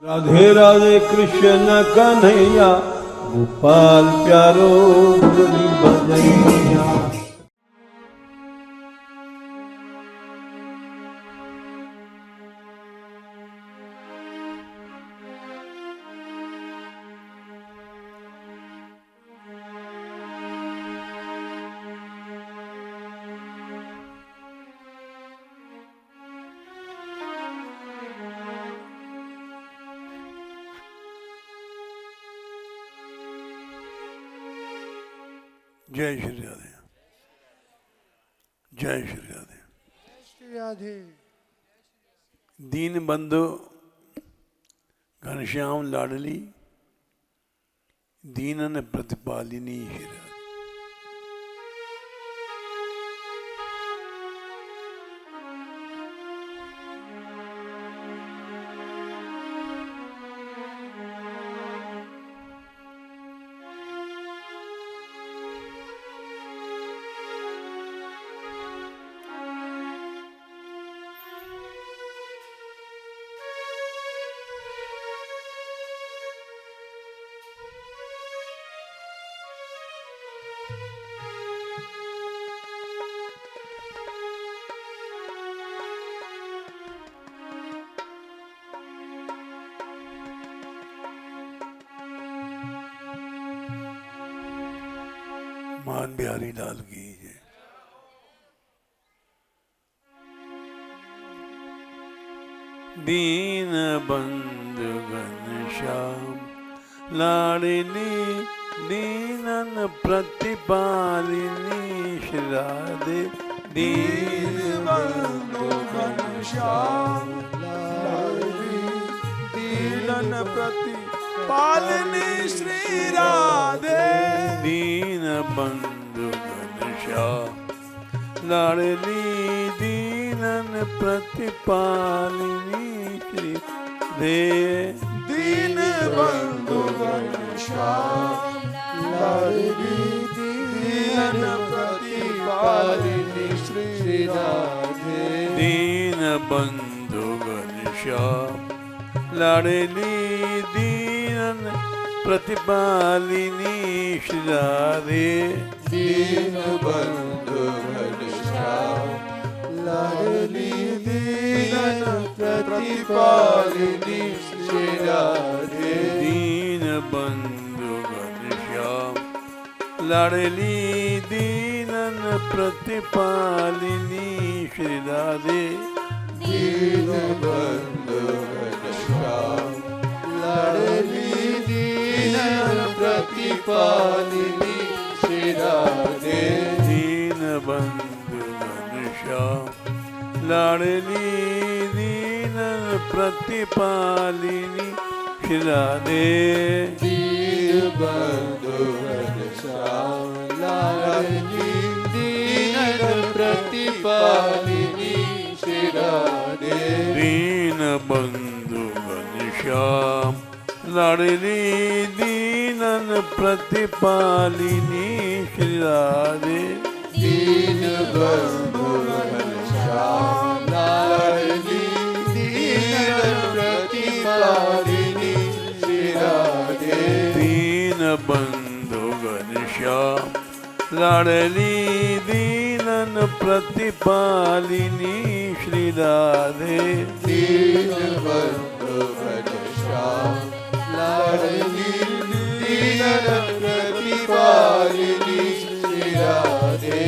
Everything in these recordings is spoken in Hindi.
राधे राधे कृष्ण कन्हैया गोपाल प्यारो मुरली बजैया। जय श्री राधे, जय श्री राधे। श्री राधे। दीन बंधु घनश्याम लाडली दीनन प्रतिपालिनी श्री राधे। मान बिहारी लाल की जय। दीन बंधु घनश्याम लाडली दीनन प्रतिपालिनी श्री राधे। दीन बंधु घनश्याम लाडली दीनन प्रतिपालिनी श्री राधे। दीन बंधु घनश्याम लाडली दीनन प्रतिपालिनी श्री दे। दीन बंधु घनश्याम लाडली दीनन प्रतिपालिनी श्री राधे। दीन बंधु घनश्याम लाडली दीनन प्रतिपालिनी श्री राधे। दीन बंधु घनश्याम लाडली दीनन प्रतिपालिनी श्री राधे। दीन बंधु घनश्याम लाडली दीनन प्रतिपालिनी श्री राधे। दीन बंधु घनश्याम लाडली दीनन प्रतिपालिनी श्री राधे। दीन बंधु घनश्याम लाडली दीनन प्रतिपालिनी श्री राधे। दीन बंधु घनश्याम लाडली दीनन प्रतिपालिनी श्री राधे। दीन बंधु घनश्याम लाडली दीनन प्रतिपालिनी श्री राधे। दीन बंधु घनश्याम लाडली दीनन प्रतिपालिनी श्री राधे। दीन बंधु घनश्याम लाडली दीनन प्रतिपालिनी श्री राधे। दीन बंधु घनश्याम लाडली दीनन प्रतिपालिनी श्री राधे।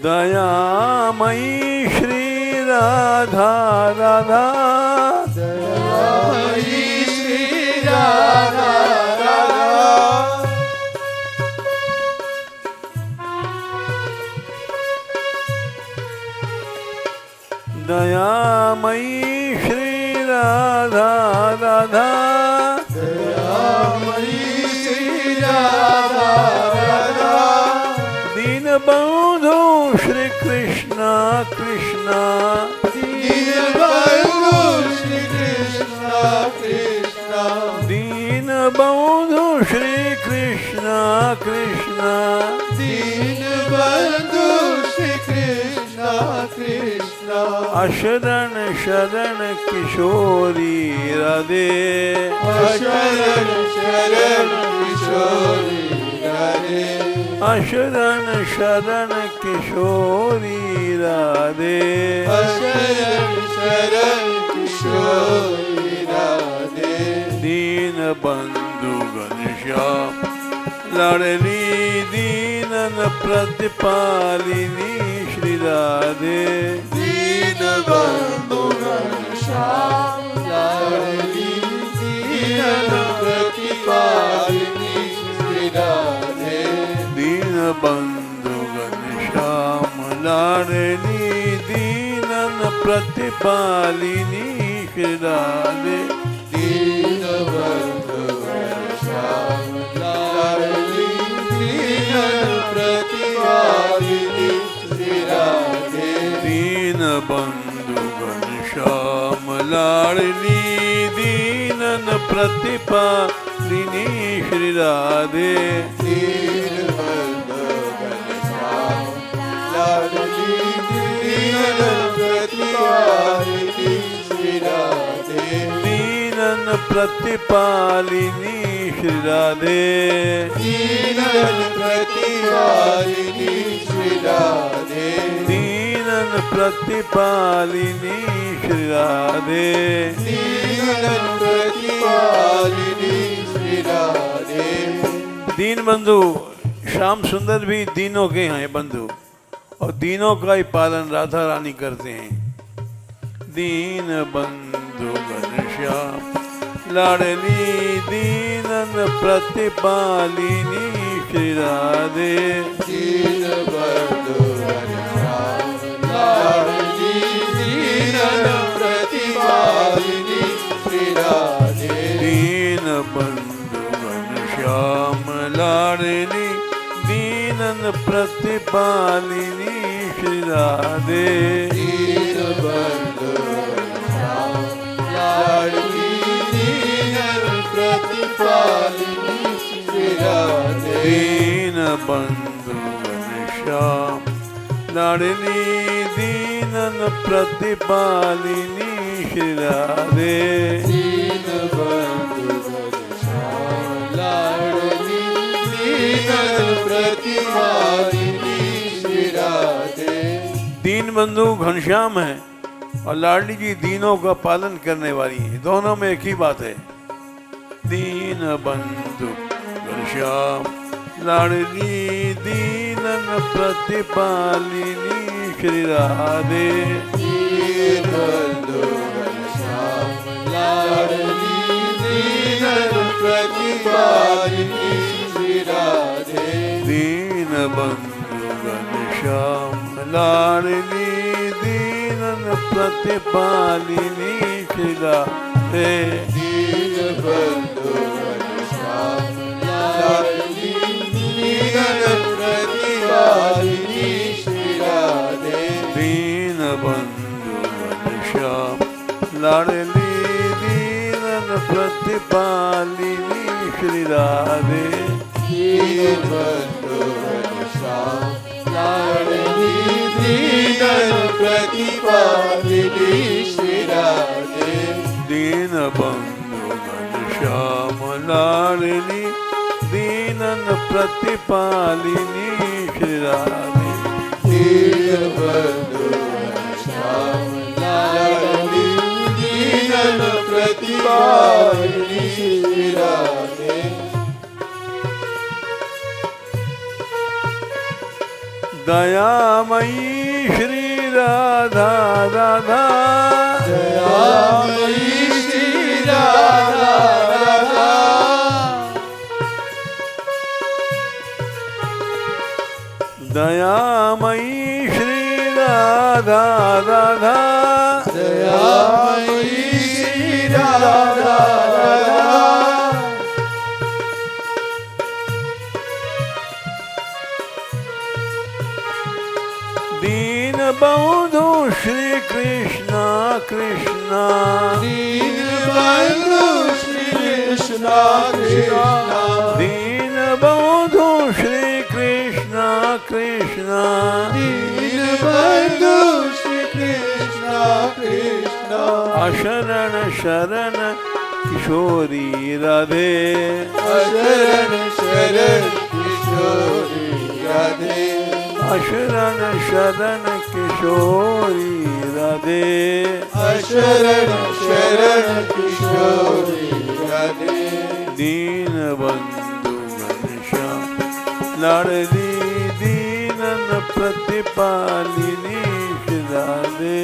दयामयी श्री राधा राधा। दयामयी श्री राधा राधा। दयामयी श्री राधा राधा। दयामयी श्री राधा राधा। दीन बंधु श्री कृष्ण कृष्ण। दीन बंधु श्री कृष्ण कृष्ण। दीन बंधु श्री कृष्ण कृष्ण। दीन बंधु श्री कृष्ण कृष्ण अशरण शरण किशोरी राधे शरण शरण किशोरी राधे अशरण शरण किशोरी राधे शरण शरण किशोरी राधे दीन बंधु घनश्याम लाडली दीनन प्रतिपालिनी श्री राधे दीन बंधु घनश्याम लाडली दीन प्रतिपालिनी श्री राधे दीन बंधु घनश्याम लाडली दीनन प्रतिपालिनी श्री राधे दीन बंधु घनश्याम लाडली दीन प्रतिपालिनी श्री राधे दीन बंधु घनश्याम लाडली दीनन प्रतिपालिनी श्री राधे दीन बंधु घनश्याम लाडली दीन प्रतिपालिनी श्री राधे दीनन प्रतिपालिनी श्री राधे दीनन प्रतिपालिनी श्री राधे दीनन प्रतिपालिनी श्री राधे दीनन प्रतिपालिनी श्री राधे दीन बंधु श्याम सुंदर भी दीनों के हैं बंधु और दीनों का ही पालन राधा रानी करते हैं दीन बंधु घनश्याम लाडली दीनन प्रतिपालिनी श्री राधे दीन बंधु घनश्याम लाडली दीनन प्रतिपालिनी श्री राधे दीन बंधु घनश्याम लाडली दीनन प्रतिपालिनी श्री राधे दीन बंधु घनश्याम लाडली दीनन प्रतिपालिनी श्री राधे दीन बंधु घनश्याम लाडली दीनन प्रतिपालिनी श्री राधे दीन बंधु घनश्याम लाडली दीनन प्रतिपालिनी श्री राधे दीन बंधु घनश्याम है और लाडली जी दीनों का पालन करने वाली है दोनों में एक ही बात है दीन बंधु घनश्याम लाडली दीनन प्रतिपालिनी श्री राधे दीन बंधु घनश्याम लाडली दीनन प्रतिपालिनी श्री राधे दीन बंधु घनश्याम लाडली दीनन प्रतिपालिनी श्री राधे दीन बंधु घनश्याम लाडली दीनन प्रतिपालिनी श्री राधे दीन बंधु घनश्याम लाडली दीनन प्रतिपालिनी श्री राधे दीन बंधु घनश्याम लाडली दीनन प्रतिपालिनी श्री राधे दीन बंधु घनश्याम लाडली दीनन प्रतिपालिनी श्री राधे दीन बंधु घनश्याम लाडली दीनन प्रतिपालिनी श्री राधे दयामयी श्री राधा राधा दयामयी श्री राधा राधा दयामयी श्री राधा राधा दयामयी श्री राधा राधा दीन बंधु श्री कृष्ण कृष्ण दीन बंधु श्री कृष्ण कृष्ण दीन बंधु श्री कृष्णा दीन बंधु श्री कृष्णा कृष्णा अशरण शरण किशोरी राधे शरण शरण किशोरी राधे अशरण शरण किशोरी राधे शरण शरण किशोरी राधे दीन बंधु घनश्याम लाडली दीनन प्रतिपालिनी श्री राधे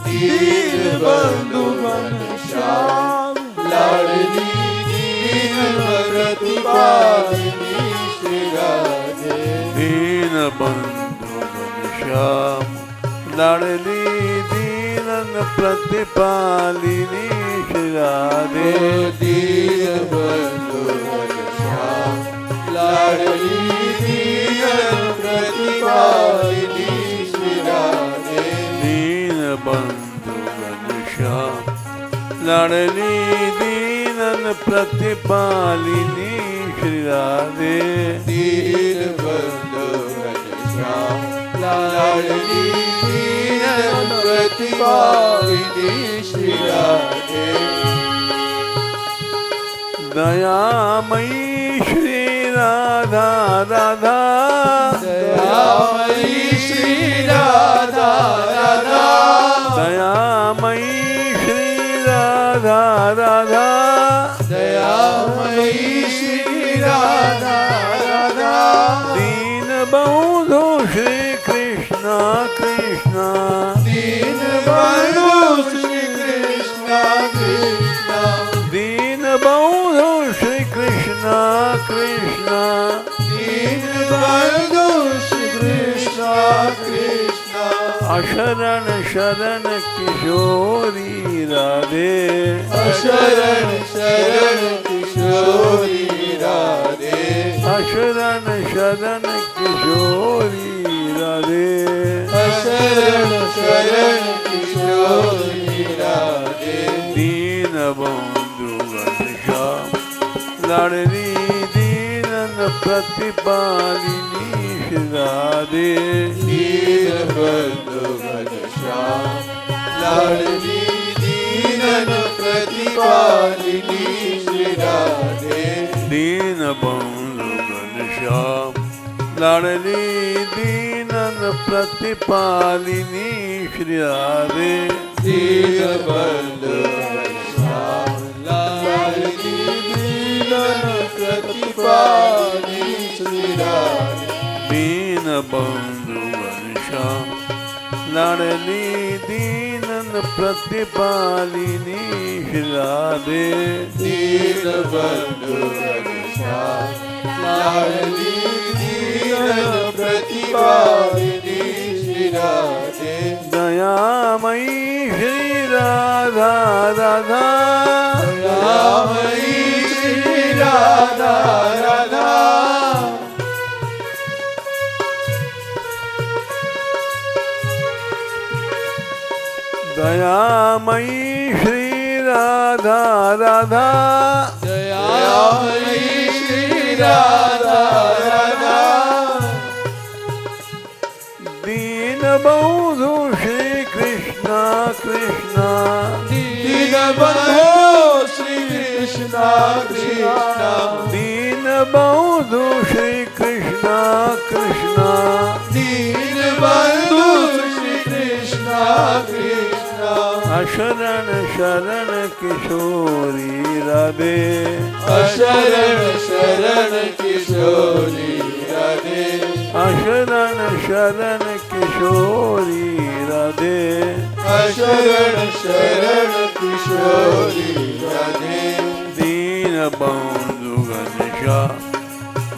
दीन बंधु घनश्याम लाडली दीन प्रतिपालिनी श्री राधे दीन बंधु घनश्याम लाडली दीनन प्रतिपालिनी श्री राधे दीन बंधु घनश्याम लाडली दीन प्रतिपालिनी श्री राधे दीन बंधु घनश्याम लाडली दीनन प्रतिपालिनी श्री राधे दीन बंधु घनश्याम लाडली दीन प्रतिपालिनी श्री राधे दयामयी श्री राधा राधा दयामयी श्री राधा राधा दयामयी श्री राधा राधा दयामयी श्री राधा राधा दीन बंधु श्री कृष्णा कृष्णा दीन बंधु श्री कृष्णा कृष्णा दीन बंधु श्री कृष्णा कृष्णा दीन बंधु श्री कृष्णा कृष्णा अशरण शरण किशोरी राधे शरण शरण किशोरी राधे अशरण शरण किशोरी राधे शरण शरण किशोरी राधे दीन बंधु घनश्याम लाडली दीनन प्रतिपालिनी श्री राधे दीन बंधु घनश्याम लाडली दीनन प्रतिपालिनी श्री राधे दीन बंधु घनश्याम लाडली दीनन प्रतिपालिनी श्री राधे दीन बंधु घनश्याम लाडली दीनन प्रतिपालिनी श्री राधे दीन बंधु घनश्याम लाडली दीनन प्रतिपालिनी श्री राधे दीन बंधु घनश्याम लाडली दीनन प्रतिपालिनी श्री राधे दयामयी श्री राधा राधा दयामयी श्री राधा राधा दयामयी श्री राधा राधा दयामयी श्री राधा राधा दीन बंधु श्री कृष्णा कृष्णा दीन बंधु श्री कृष्णा कृष्णा दीन बंधु श्री कृष्णा कृष्णा दीन बंधु श्री कृष्णा कृष्णा अशरण शरण किशोरी राधे शरण शरण किशोरी राधे अशरण शरण किशोरी राधे शरण शरण किशोरी राधे दीन बंधु घनश्याम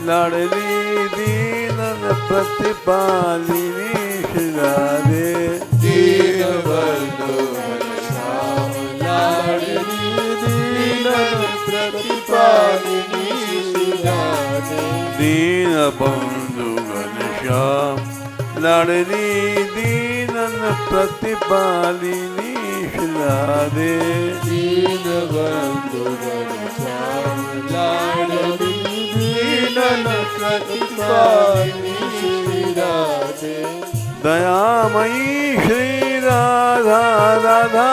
लाडली दीनन प्रतिपालिनी श्री राधे दीन बंधु घनश्याम लाडली दीनन प्रतिपालिनी श्री राधे दीन बंधु घनश्याम लाडली दीनन प्रतिपालिनी श्री राधे दीन बंधु घनश्याम लाडली दीनन दीनन प्रतिपालिनी श्री राधे दयामयी श्री राधा राधा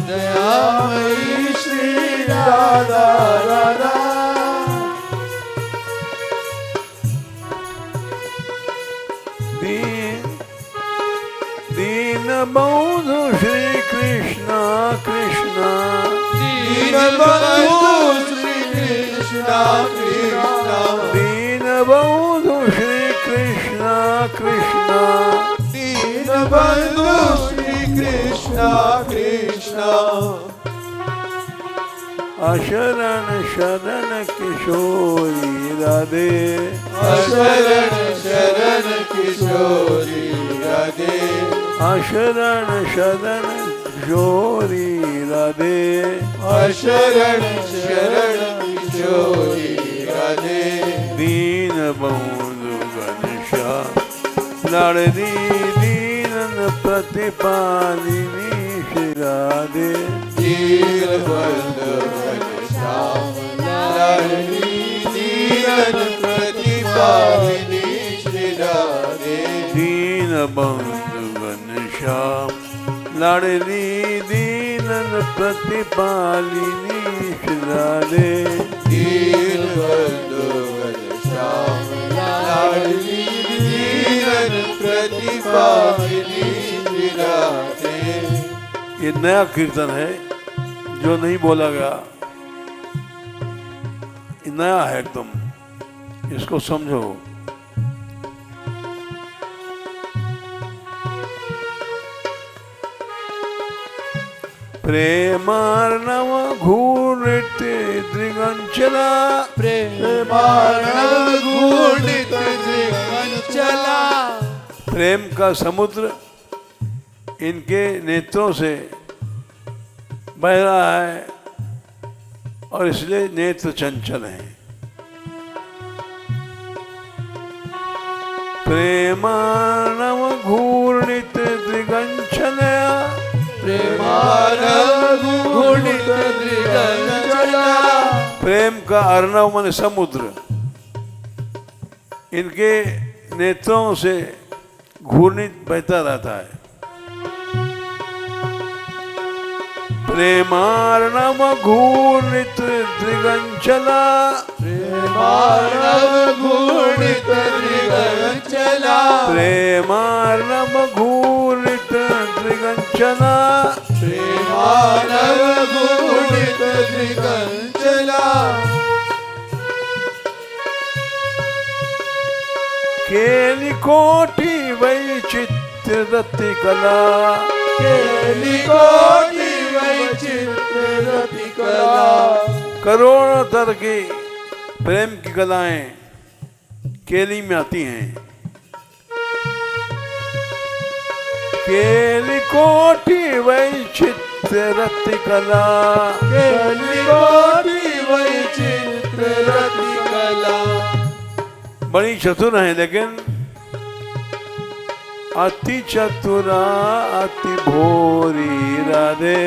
दयामयी श्री राधा राधा दीन बंधु श्री कृष्ण कृष्ण दीन बंधु श्री कृष्ण कृष्ण दीन बंधु श्री कृष्ण कृष्ण दीन बंधु श्री कृष्ण कृष्ण अशरण शरण किशोरी राधे अशरण शरण किशोरी राधे अशरण शरण किशोरी राधे अशरण शरण किशोरी राधे दीन बंधु घनश्याम लाडली दीनन प्रतिपालिनी श्री राधे दीन बंधु घनश्याम लाडली दीनन प्रतिपालिनी श्री राधे दीन बंधु घनश्याम लाडली दीनन प्रतिपालिनी श्री राधे दीन बंधु घनश्याम लाडली दीनन प्रतिपालिनी श्री राधे। ये नया कीर्तन है जो नहीं बोला गया, ये नया है एकदम, इसको समझो। प्रेमार्णव घूर्णित दृगंचला प्रेमार्णव घूर्णित दृगंचला प्रेम का समुद्र इनके नेत्रों से बह रहा है और इसलिए नेत्र चंचल हैं। प्रेमार्णव घूर्णित दृगंचलया प्रेमार्णव घूर्णित दृगंचला प्रेम का अर्णव माने समुद्र इनके नेत्रों से घूर्णित बहता रहता है। प्रेमार्णव घूर्णित दृगंचला प्रेमार्णव घूर्णित दृगंचला प्रेमार्णव घूर्णित दृगंचला प्रेमार्णव घूर्णित दृगंचला केली कोटि वैचित्र रति कला केली कोटि वैचित्र रति कला करोड़ों तरह की प्रेम की कलाएं केली में आती हैं। केली कोटि वैचित्र रति कला केली कोटि वैचित्र रति कला बड़ी चतुर है लेकिन अति चतुरा अति भोरी राधे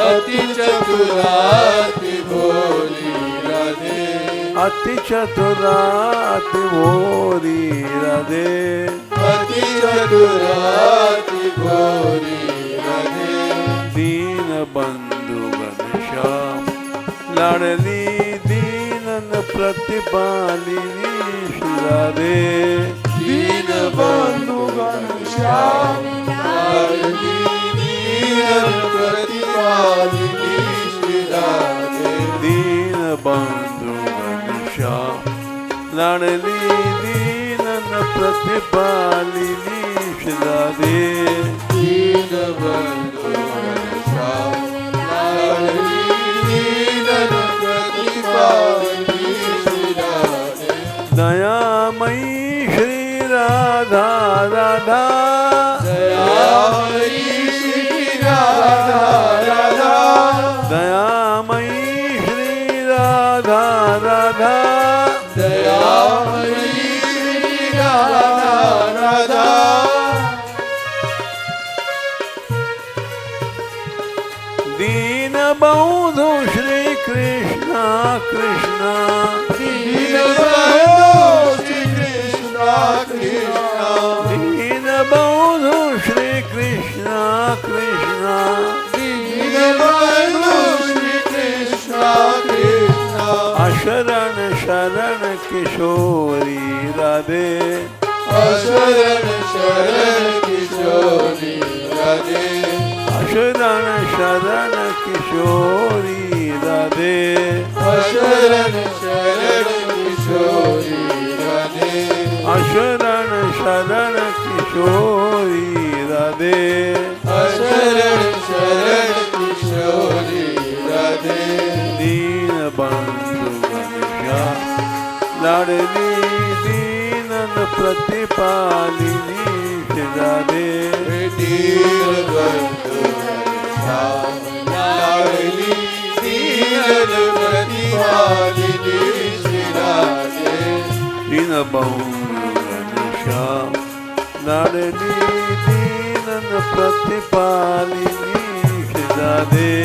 अति चतुरा अति भोली राधे अति चतुरा अति भोरी राधे अति चतुरा अति भोली राधे दीन बंधु घनश्याम लाडली दीनन प्रतिपालिनी श्री राधे दीन बंधु घनश्याम लाडली दीनन प्रतिपालिनी श्री राधे दीन बंधु घनश्याम लाडली दीनन प्रतिपालिनी श्री राधे दीन बंधु घनश्याम लाडली दीनन प्रतिपालिनी श्री राधे दयामयी श्री राधा राधा दयामयी श्री राधा राधा दयामयी श्री राधा राधा दयामयी श्री राधा राधा दीन बंधु श्री कृष्ण कृष्ण दीन बंधु कृष्णा दीन बंधु श्री कृष्ण कृष्ण दीनबंधु श्री कृष्णा कृष्णा अशरण शरण किशोरी राधे अशरण शरण किशोरी राधे अशरण शरण किशोरी राधे अशरण शरण किशोरी राधे अशरण शरण किशोरी राधे अशरण शरण किशोरी राधे दीन बंधु घनश्याम लाडली दीनन प्रतिपालिनी राधे दीनबंधु घनश्याम लाडली दीनन प्रतिपालिनी श्री राधे दीन बंधु घनश्याम लाडली दीनन प्रतिपालिनी राधे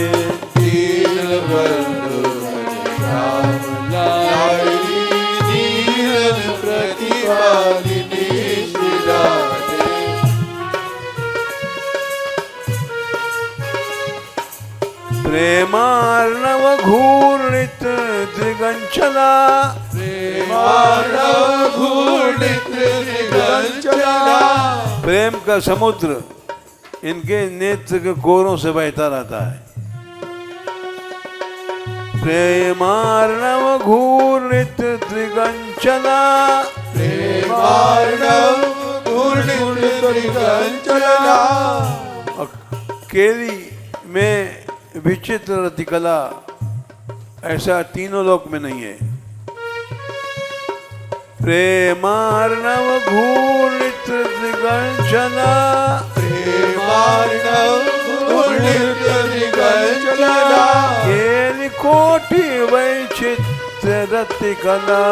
दीनबंधु घनश्याम लाडली दीनन प्रतिपालिनी श्री राधे प्रेमार्णव घूर्णित दिगंचला प्रेमार्णव घूर्णित दिगंचला प्रेम का समुद्र इनके नेत्र के कोरों से बहता रहता है। प्रेमार्णव घूर्णित दिगंचला प्रेमार्णव घूर्णित दिगंचला केली में विचित्र रतिकला ऐसा तीनों लोक में नहीं है। प्रेमार्णव घूर्णित दिगंचला प्रेमार्णव घूर्णित दिगंचला केली कोटि वैचित्र रतिकला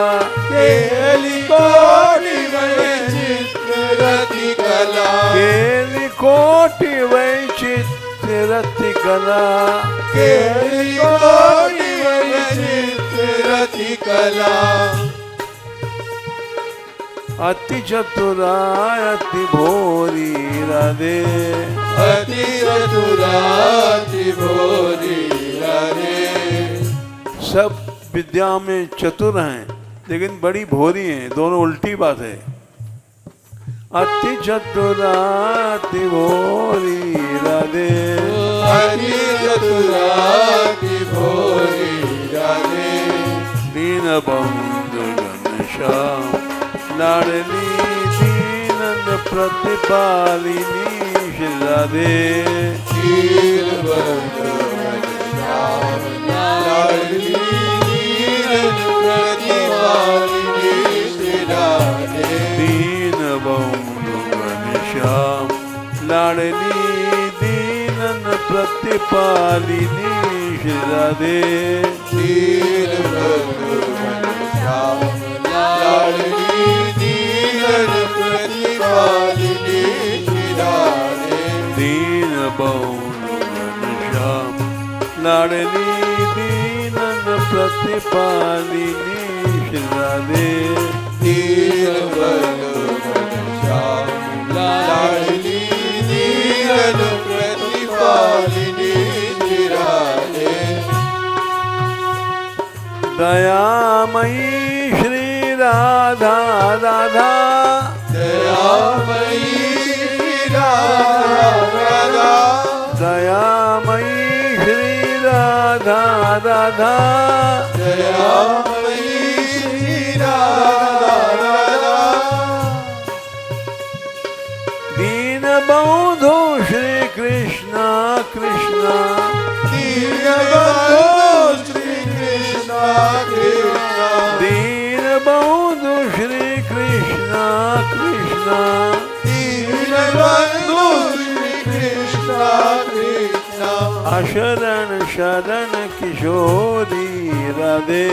केली कोटि वैचित्र रतिकला केली कोटि वैचित्र रतिकला केली कोटि वैचित्र रतिकला अति चतुरा अति भोरी राधे अति चतुरा अति भोरी राधे सब विद्या में चतुर हैं लेकिन बड़ी भोरी हैं, दोनों उल्टी बात है। अति चतुरा अति भोरी राधे अति चतुरा अति भोरी राधे दीन बंधु घनश्याम लाडली दीनन प्रतिपालिनी श्री राधे दीनबंधु घनश्याम लाडली दीनन प्रतिपालिनी श्री राधे दीन बंधु घनश्याम लाडली दीनन प्रतिपालिनी श्री राधे दीनबंधु घनश्याम लाडली दीनन प्रतिपालिनी श्री राधे दीन बंधु घनश्याम लाडली दीनन प्रतिपालिनी श्री राधे दीनबंधु घनश्याम लाडली दीनन प्रतिपालिनी श्री राधे दयामयी श्री राधा राधा दयामयी श्री राधा राधा दयामयी श्री राधा राधा दयामयी श्री राधा राधा दीन बंधु श्री कृष्ण कृष्ण दीनबंधु श्री कृष्णा कृष्णा दीन बंधु श्री कृष्ण कृष्ण दीनबंधु श्री कृष्णा कृष्णा अशरण शरण किशोरी राधे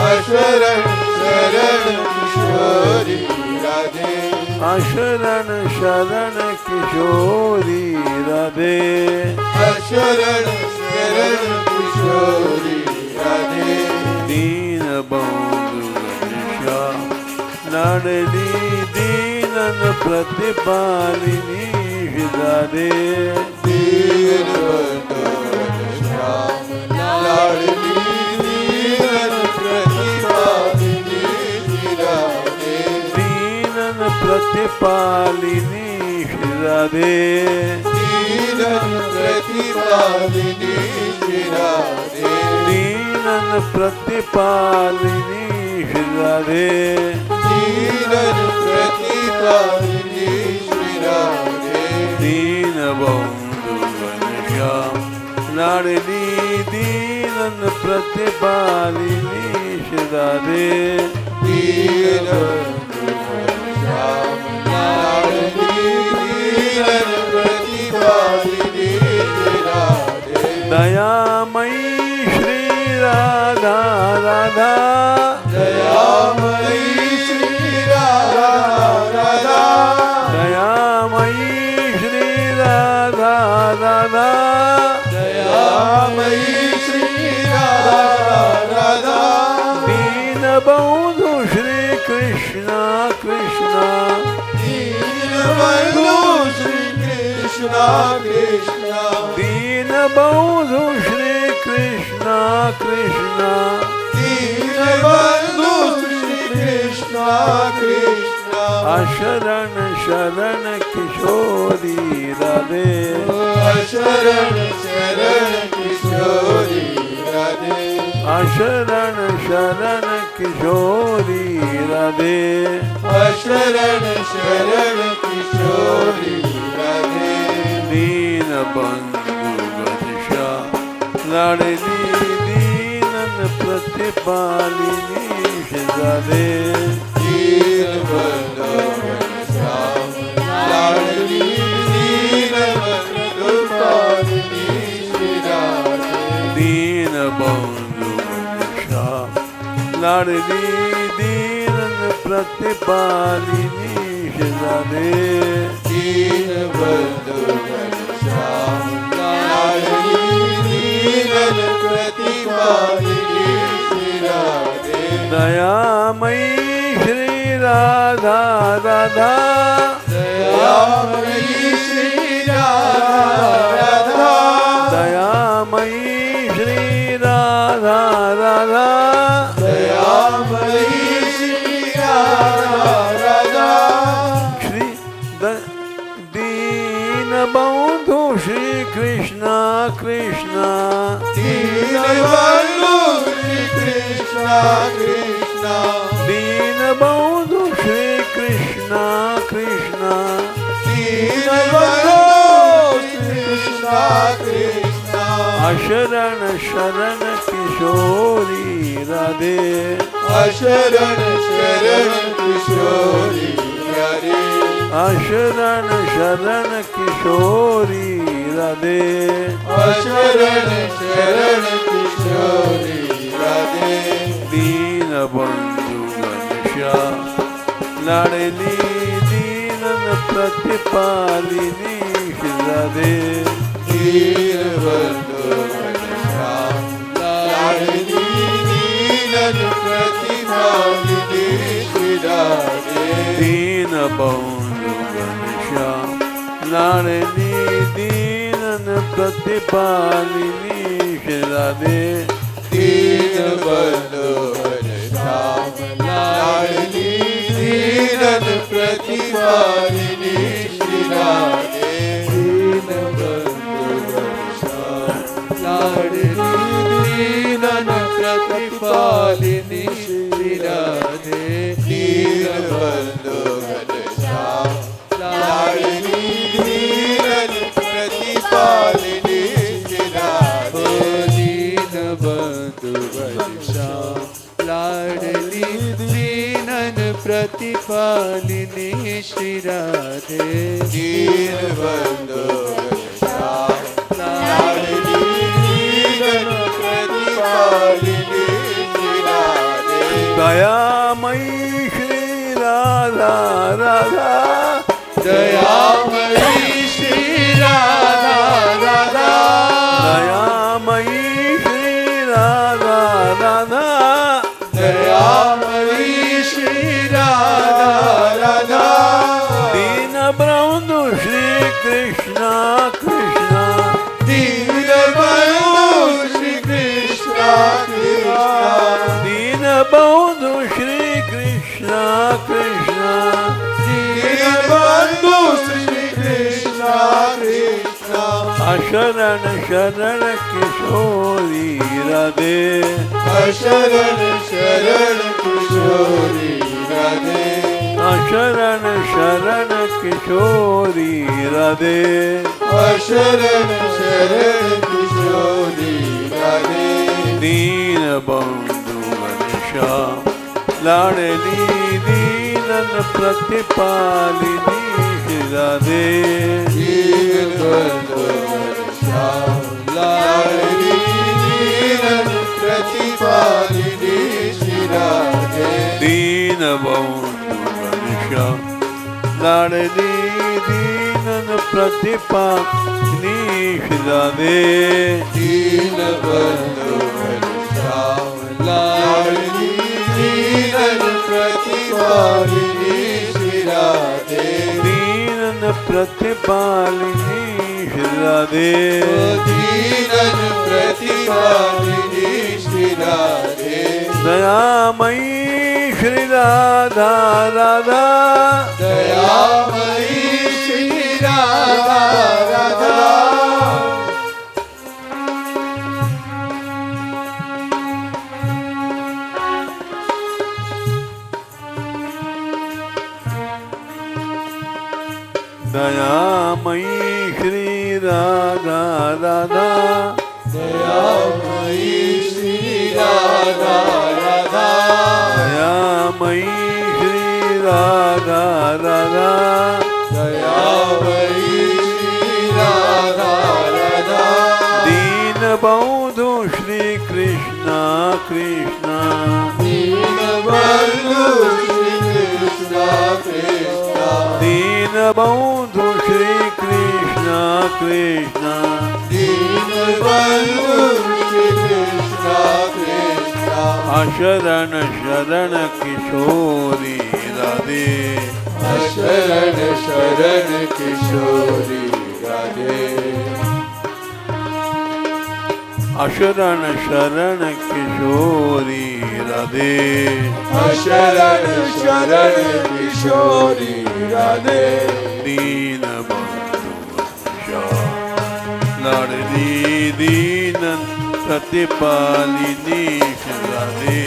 अशरण शरण किशोरी राधे अशरण शरण किशोरी राधे अशरण शरण किशोरी राधे दीन बंधु घनश्याम लाडली दीन दीनन प्रतिपालिनी राधे दीन बंधु घनश्याम लाडली दीनन प्रतिपालिनी राधे दीनन प्रतिपालिनी राधे दीनन प्रतिपालिनी राधे दीनन प्रतिपालिनी राधे दीनन प्रतिपालिनी राधे दीन बंधु घनश्याम लाडली दीनन प्रतिपालिनी राधे दीन बंधु घनश्याम लाडली दीनन प्रतिपालिनी राधे दयामयी श्री राधा राधा दयामयी श्री राधा राधा दयामयी श्री राधा राधा दयामयी श्री राधा राधा दीन बंधु श्री कृष्णा कृष्णा दीन बंधु श्री कृष्णा कृष्णा दीन बंधु श्री कृष्णा कृष्णा दीन बंधु श्री कृष्णा कृष्णा शरण शरण किशोरी राधे शरण शरण किशोरी राधे शरण शरण किशोरी राधे शरण शरण किशोरी राधे दीन बंधु घनश्याम लाडली दीनन प्रतिपालिनी राधे दीन बंधु घनश्याम लाडली दीनन प्रतिपालिनी राधे दीन बंधु घनश्याम लाडली दीनन प्रतिपालिनी राधे दीन बंधु घनश्याम लाडली दीनन प्रतिपालिनी राधे दयामयी श्री राधा राधा दयामयी श्री राधा राधा दयामयी श्री राधा राधा दयामयी श्री राधा राधा श्री दीन बंधु श्री कृष्णा कृष्णा दीन बंधु श्री कृष्णा कृष्णा दीन बंधु श्री कृष्णा कृष्णा दीन बंधु श्री कृष्णा कृष्णा शरण शरण किशोरी राधे शरण शरण किशोरी राधे शरण शरण किशोरी राधे शरण शरण किशोरी राधे दीन बंधु घनश्याम लाडली दीनन प्रतिपालिनी राधे दीन बंधु घनश्याम लाडली दीनन प्रतिपालिनी राधे दीन बंधु घनश्याम लाडली दीनन प्रतिपालिनी राधे दीन बंधु घनश्याम लाडली दीनन प्रतिपालिनी राधे दीन बंधु घनश्याम लाडली दीनन प्रतिपालिनी राधे दीन बंधु घनश्याम लाडली दीनन प्रतिपालिनी राधे दीन बंधु घनश्याम लाडली दीनन प्रतिपालिनी श्री राधे दीन बंधु घनश्याम लाडली दीनन प्रतिपालिनी श्री राधे दयामयी श्री राधा राधा दयामयी श्री राधा राधा दयामयी श्री राधा राधा दयामयी श्री राधा राधा बंधु श्री कृष्ण कृष्ण दीन बंधु श्री कृष्ण कृष्ण दीन बंधु श्री कृष्ण कृष्ण दीन बंधु श्री कृष्ण कृष्ण शरण शरण किशोरी राधे शरण शरण किशोरी राधे शरण शरण किशोरी राधे शरण शरण किशोरी राधे दीन बंधु घनश्याम लाडली दीनन प्रतिपालिनी श्री राधे दीन बंधु घनश्याम लाडली दीनन प्रतिपालिनी श्री राधे दीन बंधु घनश्याम लाडली दीनन प्रतिपालिनी श्री राधे दीन बंधु घनश्याम लाडली दीनन प्रतिपालिनी श्री राधे दीनन प्रतिपालिनी श्री राधे दीनन प्रतिपालिनी श्री राधे दयामयी श्री राधा राधा दयामयी श्री राधा राधा दयामयी श्री राधा राधा दयामयी श्री राधा राधा दयामयी श्री राधा राधा दयामयी श्री राधा राधा दीन बंधु श्री कृष्ण कृष्ण दीन बंधु श्री कृष्ण कृष्ण दीन बंधु श्री कृष्ण कृष्ण दीन बंधु श्री कृष्ण कृष्ण शरण शरण किशोरी राधे शरण शरण किशोरी राधे शरण शरण किशोरी राधे शरण शरण किशोरी राधे दीन बंधु घनश्याम लाडली दीनन प्रतिपालिनी श्री राधे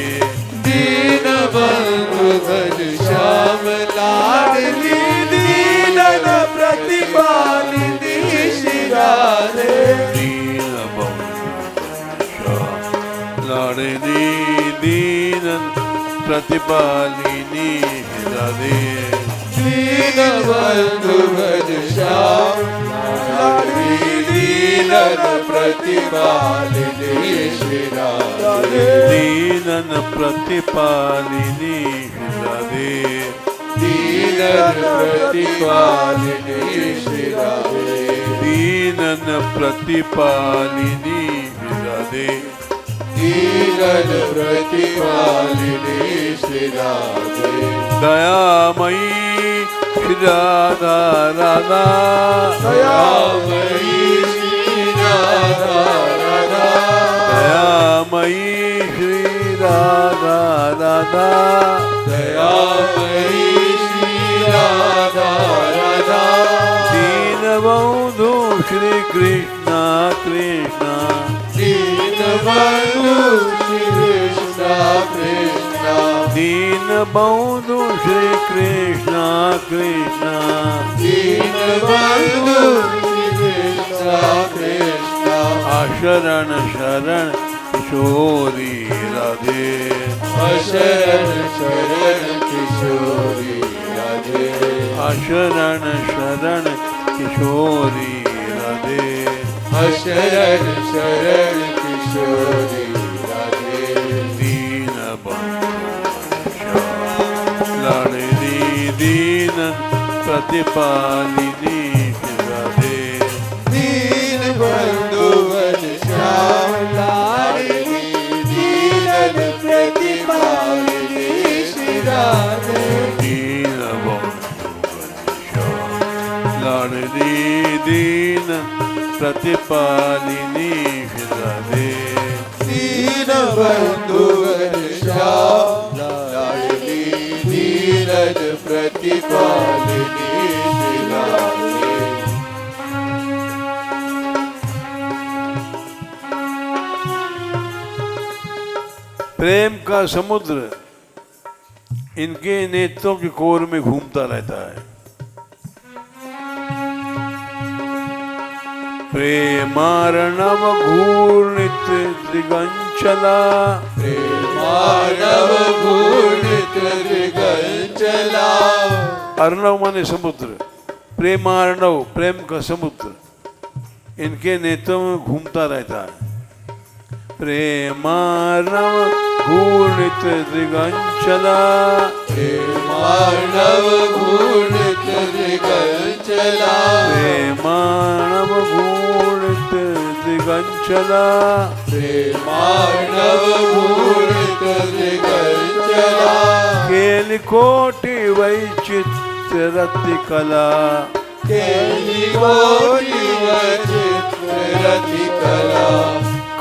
दीन बंधु घनश्याम लाडली दीनन प्रतिपालिनी श्री राधे दीन बंधु घनश्याम लाडली दीनन प्रतिपालिनी श्री राधे दीन बंधु घनश्याम लाडली दीनन प्रतिपालिनी श्री राधे दीनन प्रतिपालिनी श्री राधे दीनन प्रतिपालिनी श्री राधे दीनन प्रतिपालिनी श्री राधे दीनन प्रतिपालिनी श्री राधे दयामयी श्री राधा राधा दयामयी श्री राधा राधा दयामयी श्री राधा राधा दयामयी श्री राधा राधा दीन बंधु श्री कृष्ण कृष्ण दीन बंधु श्री कृष्ण कृष्ण दीन बंधु श्री कृष्ण कृष्ण दीन बंधु श्री कृष्ण कृष्ण शरण शरण किशोरी राधे शरण शरण किशोरी राधे शरण शरण किशोरी राधे शरण शरण किशोरी राधे दीन बंधु घनश्याम लाडली दीनन प्रतिपालिनी श्री राधे दीन बंधु घनश्याम लाडली दीनन प्रतिपालिनी श्री राधे दीन बंधु घनश्याम लाडली दीन प्रतिपालिनी राधे दीन बंधु घनश्याम लाडली दीनन प्रतिपालिनी राधे। प्रेम का समुद्र इनके नेत्रों की कोर में घूमता रहता है। प्रेमार्णव घूर्णित दिगंचला प्रेमार्णव घूर्णित दिगंचला। अर्णव माने समुद्र, प्रेमार्णव प्रेम का समुद्र इनके नेत्रों में घूमता रहता है। प्रेमार्णव घूर्णित दिगंचला प्रेमार्णव घूर्णित दिगंचला प्रेमार्णव घूर्णित दिगंचला प्रेमार्णव घूर्णित दिगंचला। केलिकोटि वैचित्र्य रतिकला केलिकोटि वैचित्र्य रतिकला।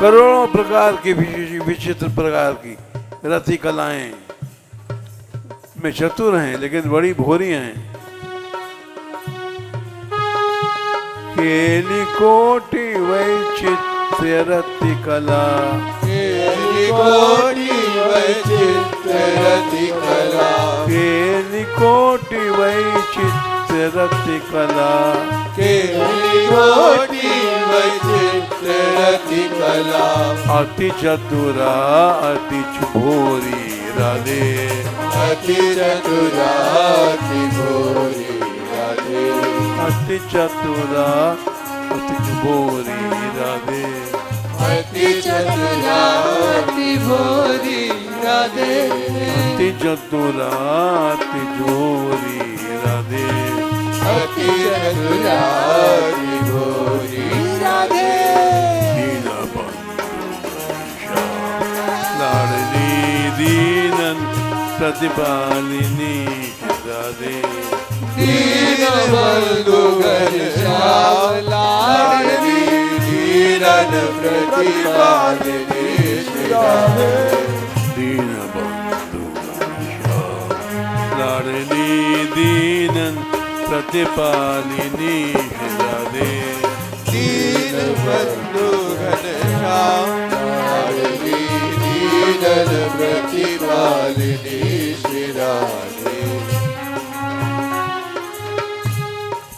करोड़ों प्रकार की विचित्र प्रकार की रति कलाएं में चतुर हैं लेकिन बड़ी भोरी हैं। केलिकोटि वैचित्र्य रति कला केलिकोटि वैचित्र्य रतिकला केलिकोटि वैचित्र्य रति कला केलिकोटि वैचित्र्य रतिकला। अति चतुरा अति भोरी राधे अति चतुरा अति भोरी राधे अति चतुरा अति भोरी राधे अति चतुरा अति भोरी राधे अति चतुरा अति भोरी राधे अति चतुरा अति भोरी राधे। लाडली दीनन प्रतिपालिनी राधे दीन बंधु घनश्याम लाडली दीनन प्रतिपालिनी राधे दीन बंधु घनश्याम लाडली दीनन प्रतिपालिनी राधे दीन बंधु घनश्याम लाडली दीनन प्रतिपालिनी राधे।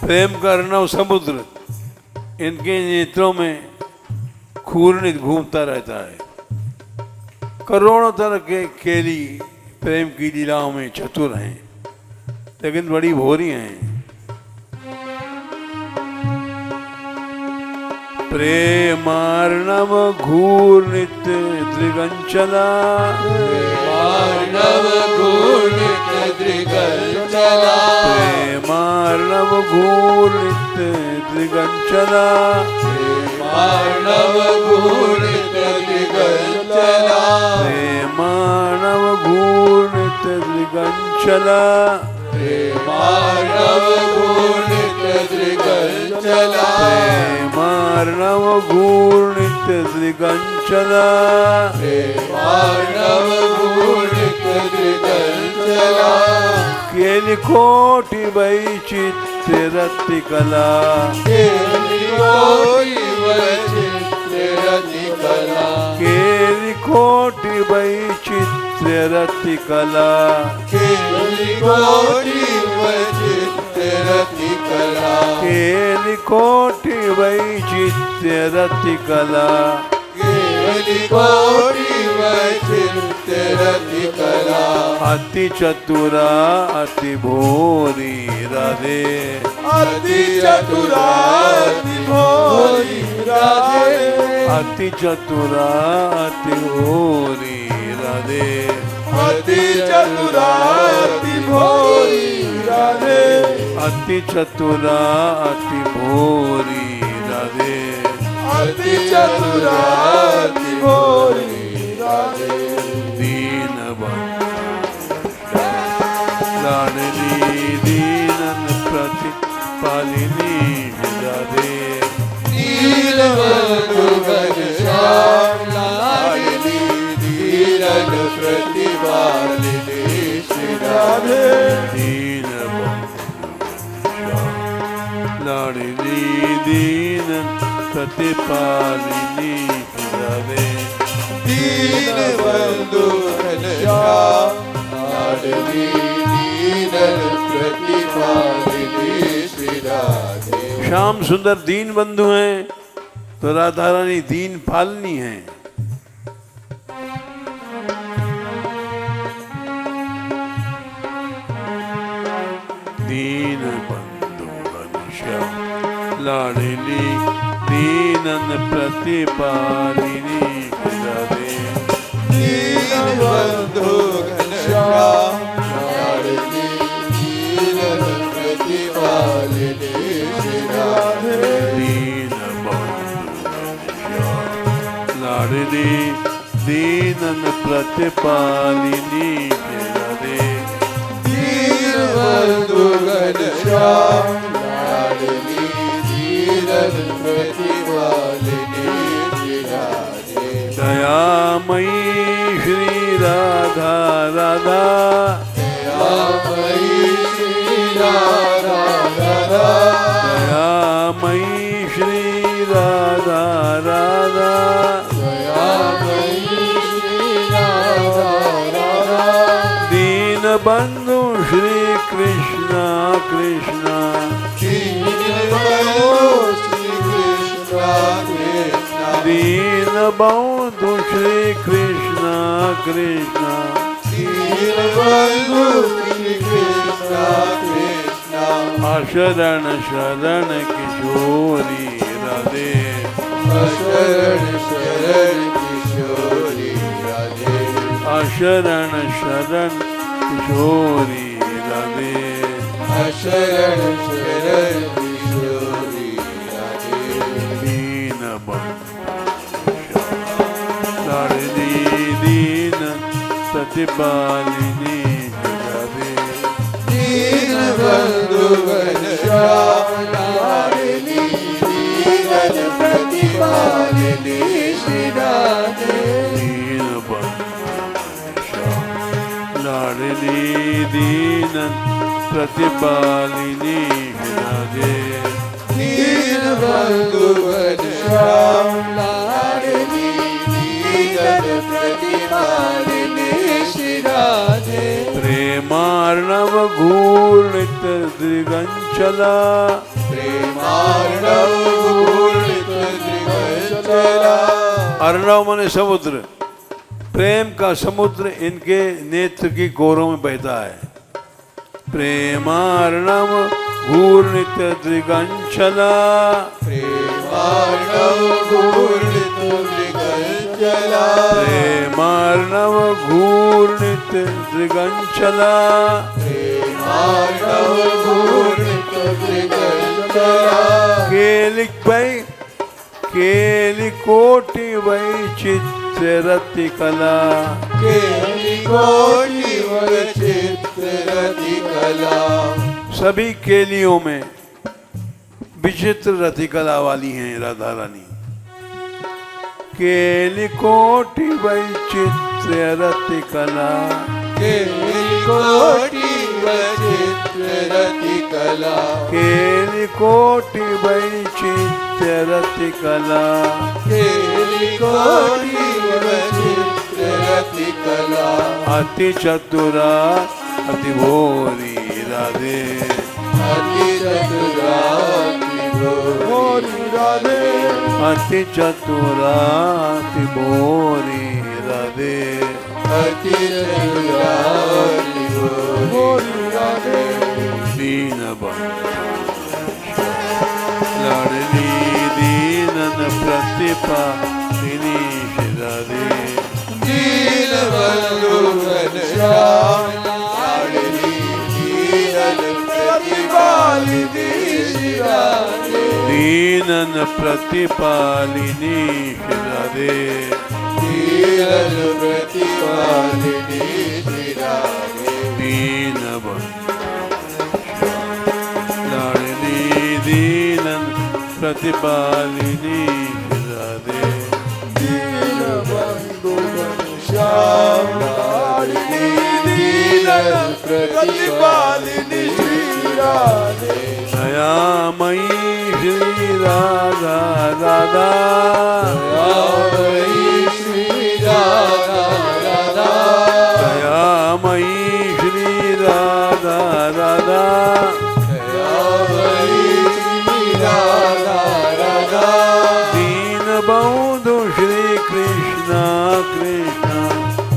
प्रेम का अर्णव समुद्र इनके नेत्रों में घूर्णित घूमता रहता है। करोड़ों तरह के खेली प्रेम की लीलाओं में चतुर हैं लेकिन बड़ी भोरी हैं। प्रेमार्णव घूर्णित दिगंचला प्रेमार्णव घूर्णित दिगंचला प्रेमार्णव घूर्णित दिगंचला प्रेमार्णव घूर्णित दिगंचला प्रेमार्णव घूर्णित दिगंचला प्रेमार्णव घूर्णित दिगंचला प्रेमार्णव घूर्णित दिगंचला प्रेमार्णव घूर्णित दिगंचला। केलिकोटि वैचित्र्य रतिकला केलिकोटि वैचित्र्य रतिकला केलिकोटि वैचित्र्य रतिकला केलिकोटि वैचित्र्य रतिकला केलिकोटि वैचित्र्य रतिकला केलिकोटि वैचित्र्य रतिकला। अति चतुरा अति भोरी राधे अति चतुरा अति भोरी राधे अति चतुरा अति भोरी राधे अति चतुरा अति भोरी राधे अति चतुरा अति भोरी राधे अति चतुरा अति भोरी राधे। दीन बंधु लाडली दीनन प्रति प्रतिपालिनी राधे दीनबंधु घनश्याम लाडली दीनन प्रतिपालिनी श्री राधे लाडली दीनन प्रतिपालिनी राधे दीनबंधु घनश्याम लाडली दीनन प्रतिपालिनी श्री राधे। श्याम सुंदर दीन बंधु हैं तो राधा रानी दीन पालनी है। दीन बंधु घनश्याम लाडली दीनन प्रतिपालिनी राधे दीनबंधु घनश्याम लाडली दीनन प्रतिपालिनी श्री राधे दीन बंधु घनश्याम लाडली दीनन प्रतिपालिनी राधे दीनबंधु घनश्याम लाडली दीनन प्रतिपालिनी श्री राधे दयामयी श्री राधा राधा दयामयी श्री राधा राधा दयामयी श्री राधा राधा दयामयी श्री राधा राधा दीन बंधु श्री कृष्ण कृष्ण दीनबंधु श्री कृष्ण कृष्ण दीन बंधु श्री कृष्ण कृष्ण दीनबंधु श्री कृष्ण कृष्ण अशरण शरण किशोरी राधे शरण शरण किशोरी राधे अशरण शरण किशोरी राधे शरण शरण किशोरी राधे दीन बंधु लाडली दीन प्रतिपालिनी राधे दीनबंधु घनश्याम लाडली दीनन प्रतिपालिनी श्री राधे दीन बंधु लाडली दीन प्रतिपालिनी राधे दीनबंधु घनश्याम लाडली दीनन प्रतिपालिनी श्री राधे प्रेमार्णव घूर्णित दृगंचला प्रेमार्णव घूर्णित दृगंचला अर्णव माने समुद्र, प्रेम का समुद्र इनके नेत्र की गोरों में बहता है। प्रेमार्णव घूर्णित दृगंचला प्रेमार्णव घूर्णित दृगंचला प्रेमार्णव घूर्णित दृगंचला प्रेमार्णव घूर्णित दृगंचला केलिक वै केलि कोटि वैचित्र रति कला केली कोटि वैचित्र रति कला सभी केलियों में विचित्र रतिकला वाली हैं राधा रानी। केलि कोटि वैचित्र रतिकला केली कोटि वैचित्र रति कला केलि कोटि वैचित्र रतिकला केली कोटि वैचित्र रति कला अति चतुरा अति भोरी राधे अति चतुरा अति भोरी राधे अति चतुरा अति भोरी राधे अति चतुरा अति भोरी राधे दीन बंधु लाडली दीनन प्रतिपालिनी राधे दीनबंधु घनश्याम लाडली दीनन प्रतिपालिनी श्री राधे दीनन प्रतिपालिनी राधे दीनन प्रतिपालिनी श्री राधे दीन बंधु लाडली प्रतिपालिनी राधे दीनबंधु घनश्याम लाडली दीन प्रतिपालिनी श्री राधे दयामयी श्री राधा राधा दयामयी श्री राधा राधा दयामयी श्री राधा राधा दयामयी श्री राधा राधा दीन बंधु श्री कृष्ण कृष्ण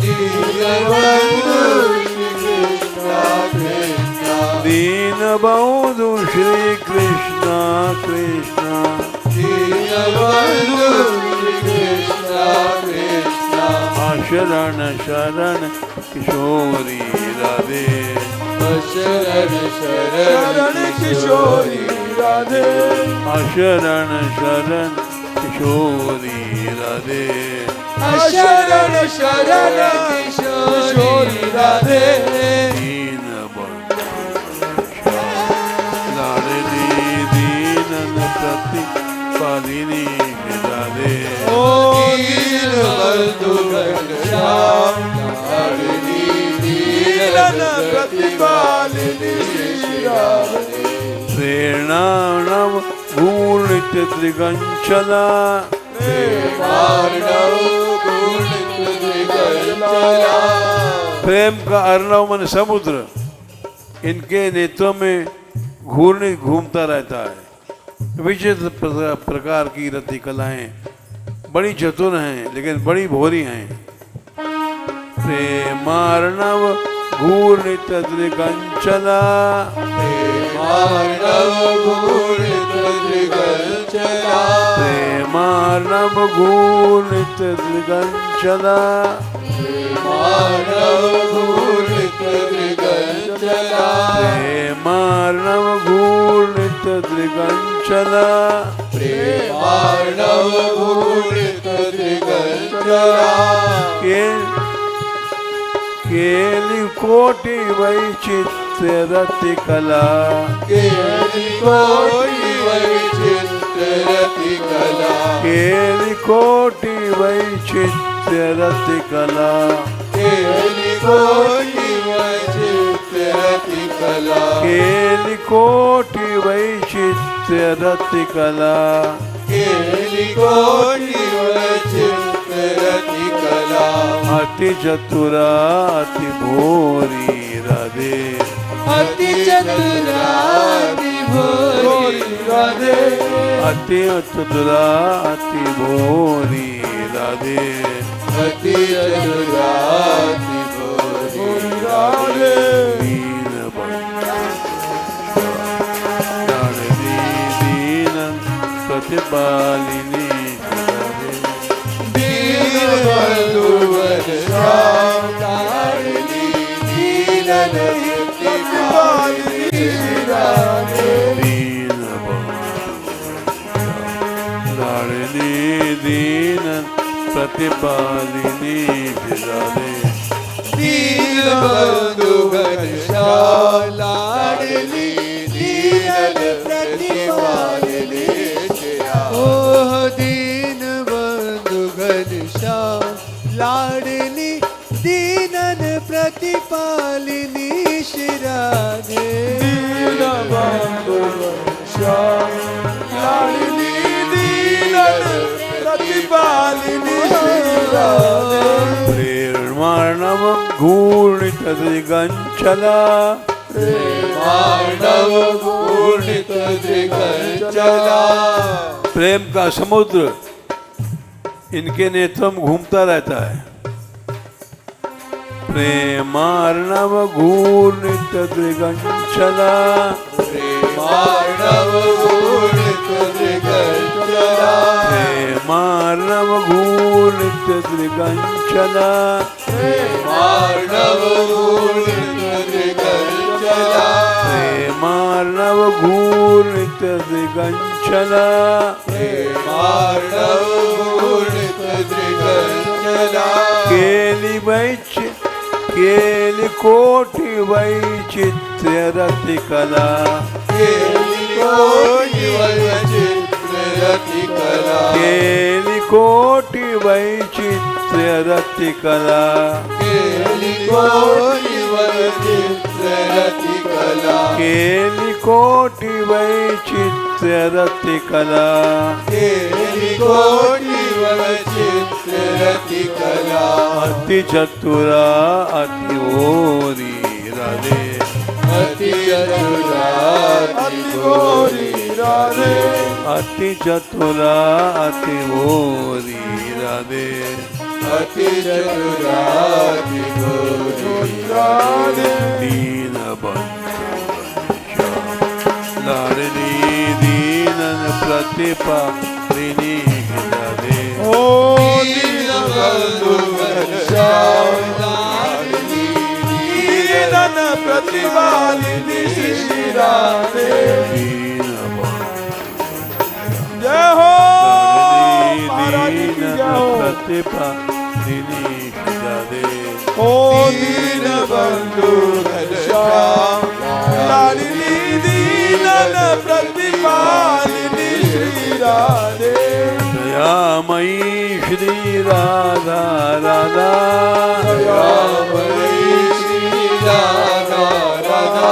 दीनबंधु श्री कृष्ण कृष्ण दीनबंधु श्री कृष्ण कृष्ण दीनबंधु श्री कृष्ण कृष्ण शरण शरण किशोरी राधे शरण शरण किशोरी राधे शरण शरण किशोरी राधे शरण शरण किशोरी राधे दीन बंधु लाडली दीनन प्रतिपालिनी राधे ओ दीनबंधु घनश्याम लाडली दीनन प्रतिपालिनी श्री राधे प्रेरणा नव गूढ़ त्रिगंचला प्रेम का अर्णव मन समुद्र इनके नेत्रों में घूमता रहता है। विचित्र प्रकार की रति कलाएं बड़ी चतुर हैं लेकिन बड़ी भोरी हैं। प्रेमार्णव घूर्णित त्रिगंचला प्रेमार्णव घूर्णित त्रिगंचला प्रेमार्णव घूर्णित त्रिगंचला प्रेमार्णव घूर्णित त्रिगंचला प्रेमार्णव घूर्णित त्रिगंचला प्रेमार्णव घूर्णित त्रिगंचला केली कोटि वैचित्र्य रति कला केली कोटि वैचित्र्य रति कला केली कोटि वैचित्र्य रति कला केली कोटि वैचित्र्य रति कला केली कोटि वैचित्र्य रति कला केली कोटि वैचित्र्य रति कला अति चतुरा अति भोरी राधे अति चतुरा अति भोरी राधे अति चतुरा अति भोरी राधे अति चतुरा अति भोरी राधे दीन लाडली दीन प्रतिपालिनी राधे दीनबंधु घनश्याम लाडली दीनन प्रतिपालिनी राधे दीन लाडली दीन प्रतिपालिनी राधे दीनबंधु घनश्याम लाडली दीनन प्रतिपालिनी ओ दीनबंधु घनश्याम लाडली दीनन प्रतिपालिनी श्री राधे दीनबंधु घनश्याम लाडली दीनन प्रतिपालिनी श्री राधे प्रेमार्णव घूर्णित त्रिगंचला प्रेमार्णव घूर्णित त्रिगंचला प्रेम का समुद्र इनके नेत्रों में घूमता रहता है। प्रेमार्णव घूर्णित त्रिगंचला प्रेमार्णव घूर्णित त्रिगंचला प्रेमार्णव घूर्णित त्रिगंचला प्रेमार्णव घूर्णित त्रिगंचला प्रेमार्णव घूर्णित त्रिगंचला प्रेमार्णव घूर्णित त्रिगंचला केली कोटि वैचित्र्य रति कला केली कोटि वैचित्र्य कोटि वैचित्र्य रति कला केली कोटि वैचित्र्य रति कला केली कोटि वैचित्र्य रति कला केली कोटि वैचित्र्य रति कला अति चतुरा अति ओरी राधे अति चतुरा अति गोरी राधे अति चतुरा अति ओरी राधे अति चतुरा अति गोरी राधे दीन बंधु लाडली दीनन प्रतिपालिनी राधे ओ दीन बंधु घनश्याम लाडली दीनन प्रतिपालिनी श्री राधे दीन जय हो दीन प्रतिपालिनी राधे ओ दीन बंधु घनश्याम लाडली दीनन प्रतिपालिनी श्री राधे दयामयी श्री राधा राधा दयामयी श्री राधा राधा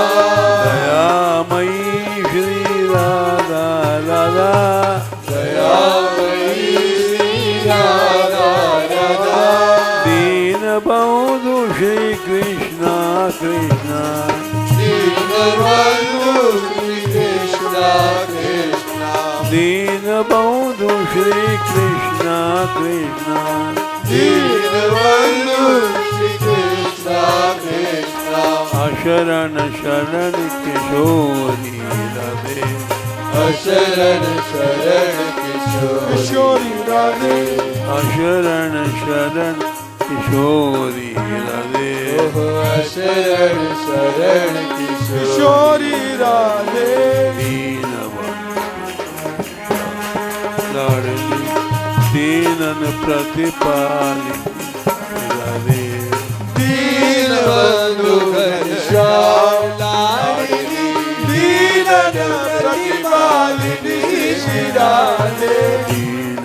दयामयी श्री राधा राधा दयामयी श्री राधा राधा दीन बंधु श्री कृष्णा कृष्णा दीन बंधु श्री कृष्णा कृष्णा दीन बंधु श्री कृष्णा कृष्णा दीन बंधु श्री कृष्णा कृष्णा अशरण शरण किशोरी राधे अशरण शरण किशोरी राधे अशरण शरण किशोरी राधे अशरण शरण किशोरी राधे दीन लाडली दीनन प्रतिपालिनी राधे दीन बंधु घनश्याम लाडली दीनन प्रतिपालिनी श्री राधे दीन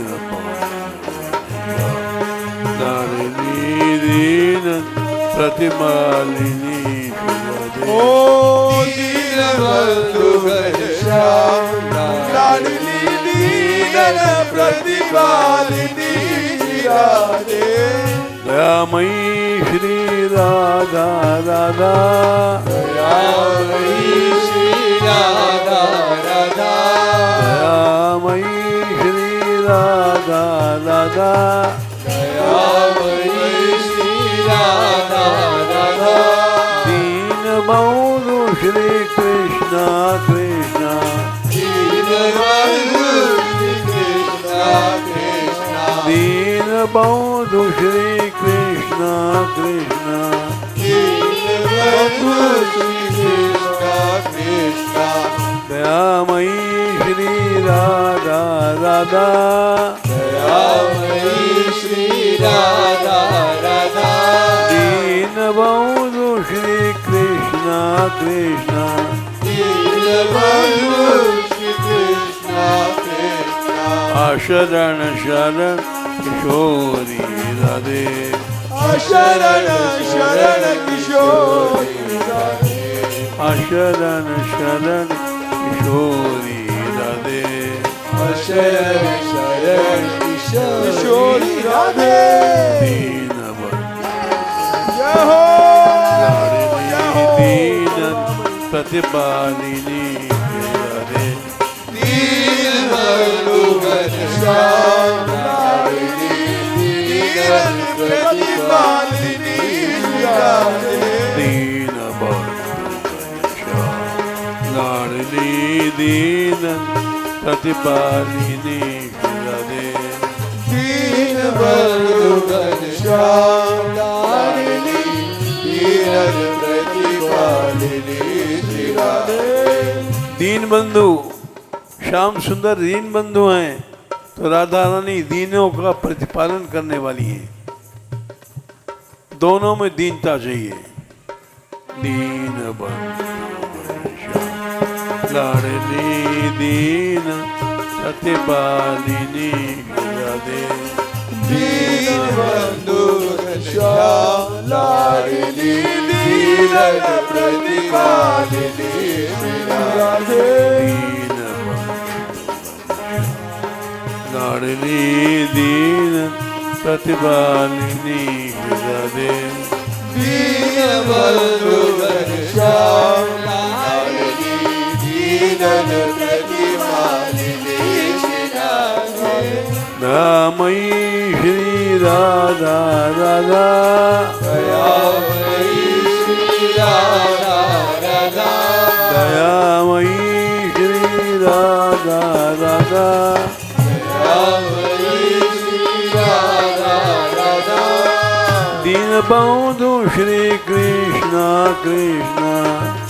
लाडली दीनन प्रतिपालिनी राधे ओ दीन बंधु घनश्याम लाडली दीनन प्रतिपालिनी श्री राधे दयामयी श्री राधा राधा दयामयी श्री राधा राधा दयामयी श्री राधा राधा दयामयी श्री राधा राधा दीन बंधु श्री कृष्णा कृष्णा दीन बंधु श्री कृष्णा कृष्णा दीन बंधु श्री कृष्णा कृष्णा दीन बंधु श्री कृष्णा कृष्णा दयामयी श्री राधा राधा दयामयी श्री राधा राधा दीन बंधु श्री कृष्णा कृष्णा दीन बंधु श्री कृष्णा कृष्णा अशरण शरण किशोरी राधे शरण शरण किशोरी राधे अशरण शरण किशोरी राधे शरण शरण किशोरी राधे दीन जय हो दीन प्रतिपालिनी राधे दीन बंधु घनश्याम लाडली दीनन प्रतिपालिनी राधे दीन लाडली दीन प्रतिपालिनी राधे दीन बंधु घनश्याम लाडली दीनन प्रतिपालिनी श्री राधे दीन बंधु श्याम सुंदर दीन बंधु हैं तो राधा रानी दीनों का प्रतिपालन करने वाली हैं। दोनों में दीनता चाहिए। दीन बंधु श्याम लाडली दीन प्रतिपालिनी राधे दीनबंधु घनश्याम लाडली दीनन प्रतिपालिनी श्री राधे लाडली दीन प्रतिपालिनी राधे दीनबंधु घनश्याम लाडली दीनन प्रतिपालिनी श्री राधे दयामयी श्री राधा राधा दयामयी श्री राधा राधा दयामयी श्री राधा राधा दयामयी श्री राधा राधा दीनबंधु श्री कृष्ण कृष्ण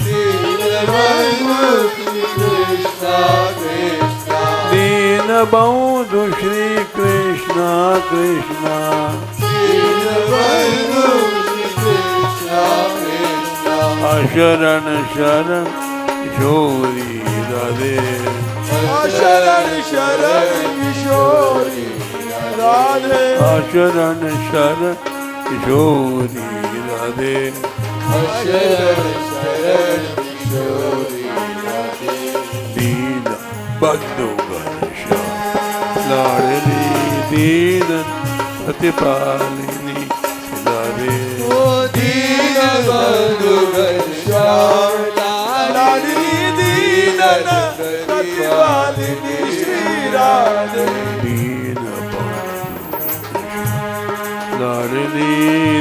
दीनबंधु श्री कृष्ण कृष्ण दीनबंधु श्री कृष्ण कृष्ण दीनबंधु श्री कृष्ण कृष्ण शरण शरण किशोरी राधे शरण शरण किशोरी राधे शरण शरण किशोरी राधे शरण शरण किशोरी राधे दीन बंधु घनश्याम लाडली दीन प्रतिपालिनी राधे ओ दीनबंधु घनश्याम लाडली दीनन प्रतिपालिनी श्री राधे दीन लाडली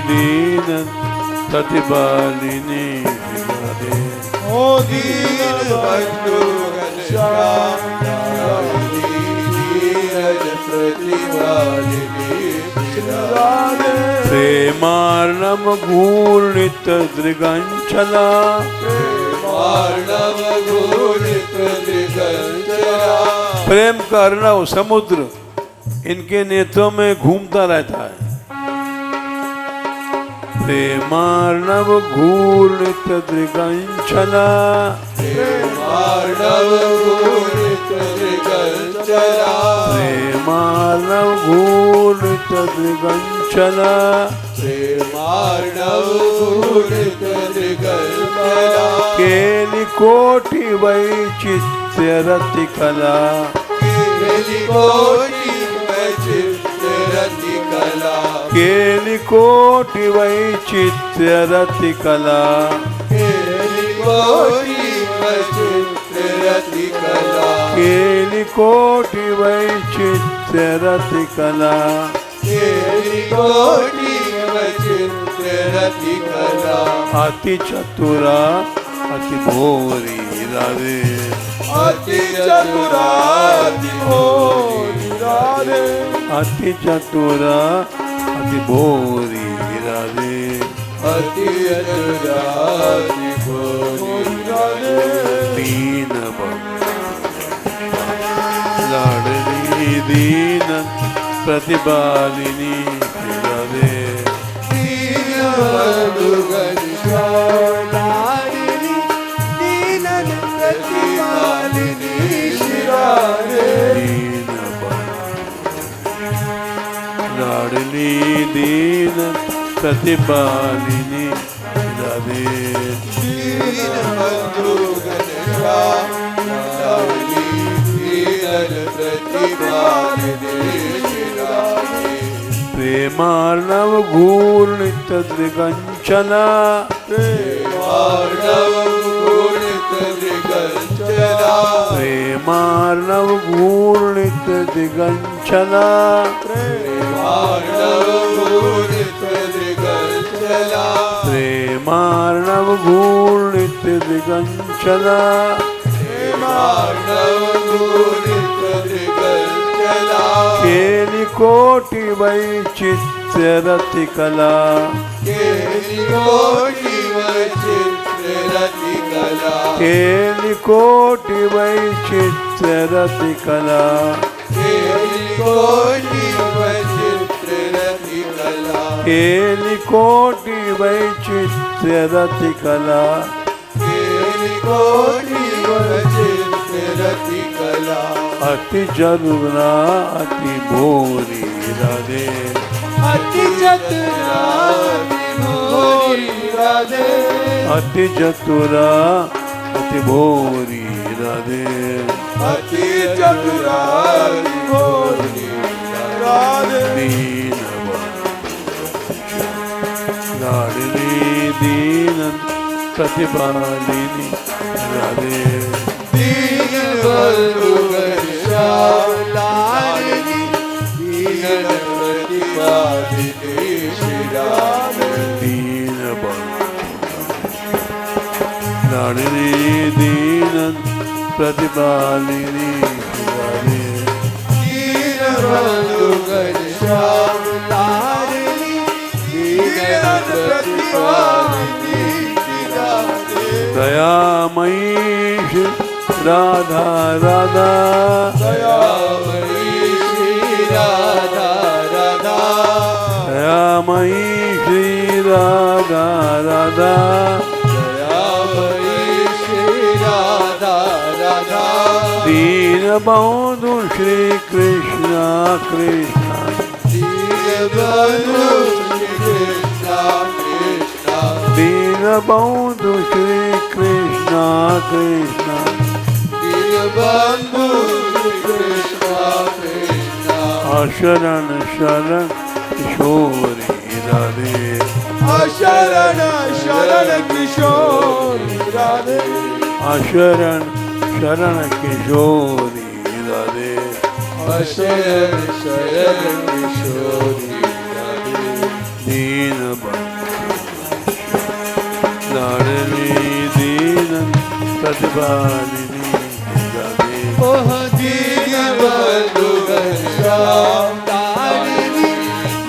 दीन प्रतिपालिनी राधे ओ दीनबंधु घनश्याम लाडली दीनन प्रतिपालिनी श्री राधे प्रेमार्णव घूर्णित दृगंचला प्रेमार्णव घूर्णित दृगंचला प्रेम का अर्णव समुद्र इनके नेत्रों में घूमता रहता है प्रेमार्णव घूर्णित दृगंचला प्रेमार्णव घूर्णित दृगंचला प्रेमार्णव घूर्णित दृगंचला प्रेमार्णव घूर्णित दृगंचला केली कोटि वैचित्र्य रति कला केली कोटि वैचित्र्य रति कला केली कोटि वैचित्र्य रति कला केली कोटि वैचित्र्य रति कला केली कोटि वैचित्र्य रति कला केली कोटि वैचित्र्य रति कला अति चतुरा अति भोरी राधे अति चतुरा अति भोरी राधे अति चतुरा अति भोरी राधे अति चतुरा अति भोरी राधे दीन लाडली दीन प्रतिपालिनी राधे दीनबंधु घनश्याम लाडली दीनन प्रतिपालिनी श्री राधे दीन लाडली दीन प्रतिपालिनी राधे दीनबंधु घनश्याम लाडली दीनन प्रतिपालिनी श्री राधे प्रेमार्णव घूर्णित दृगंचला प्रेमार्णव घूर्णित दृगंचला प्रेमार्णव घूर्णित दृगंचला प्रेमार्णव घूर्णित दृगंचला प्रेमार्णव घूर्णित दृगंचला प्रेमार्णव घूर्णित दृगंचला केली कोटि वैचित्र्य रति कला केली कोटि वैचित्र्य रति कला केली कोटि वैचित्र्य रति कला केली कोटि वैचित्र्य रति कला केली कोटि वैचित्र्य रति कला केली कोटि वैचित्र्य रति कला अति चतुरा अति भोरी राधे अति चतुरा अति भोरी राधे अति चतुरा अति भोरी राधे अति चतुरा अति भोरी राधे दीन लाडली दीन प्रतिपालिनी राधे दीन बंधु घनश्याम लाडली दीन प्रतिपालिनी श्री राधे दीन लाडली दीन प्रतिपालिनी राधे दीन बंधु घनश्याम लाडली दीन प्रतिपालिनी श्री राधे दयामयी श्री राधा राधा दयामयी श्री राधा राधा दयामयी श्री राधा राधा दयामयी श्री राधा राधा दीन बंधु श्री कृष्ण कृष्ण दीन बंधु श्री कृष्ण कृष्ण दीन बंधु श्री कृष्ण कृष्ण दीन बंधु श्री कृष्ण कृष्ण शरण शरण किशोरी राधे शरण शरण किशोरी राधे शरण शरण किशोरी राधे शरण शरण किशोरी राधे दीन लाडली दीन प्रतिपालिनी राधे ओह दीन बंधु घनश्याम लाडली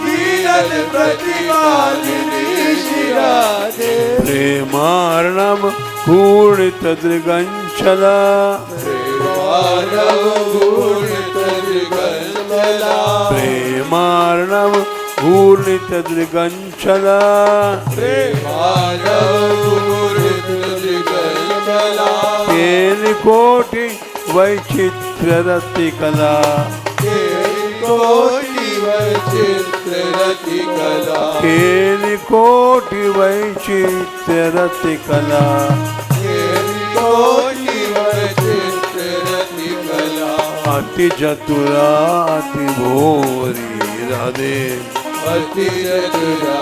दीन प्रतिपालिनी श्री राधे प्रेमार्णव पूर्णित दृगंचला प्रेमानव पूर्णित दृगंचला प्रेमार्णव पूर्णित दृगंचला प्रेमानव पूर्णित दृगंचला केन कोटि वैचित्र रति कला कोटि वैचित्र रति कला केन कोटि वैचित्र रति कला कोटि वैचित्र रति कला अति चतुरा अति भोरी राधे अति चतुरा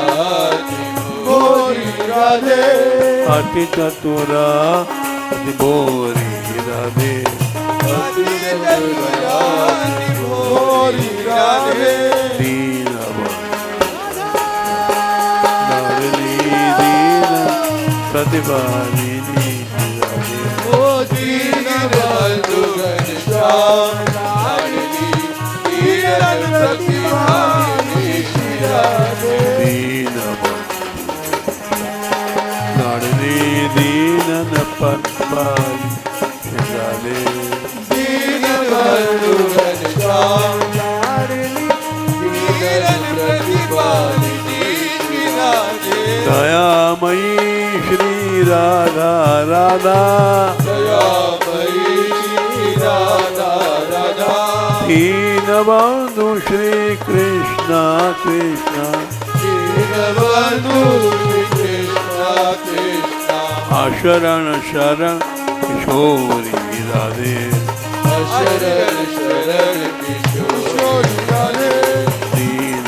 अति भोरी राधे अति चतुरा अति भोरी राधे अति चतुरा अति भोरी राधे दीन लाडली दीन प्रतिपालिनी राधे ओ दीन बंधु घनश्याम लाडली दीन प्रतिपालिनी श्री राधे दीन लाडली दीन प्रतिपालिनी राधे दीन बंधु घनश्याम लाडली दीन प्रतिपालिनी श्री राधे दयामयी श्री राधा राधा दयामयी श्री राधा राधा दीन बंधु श्री कृष्ण कृष्ण दीन बंधु श्री कृष्ण कृष्ण शरण शरण किशोरी राधे शरण शरण किशोरी राधे दीन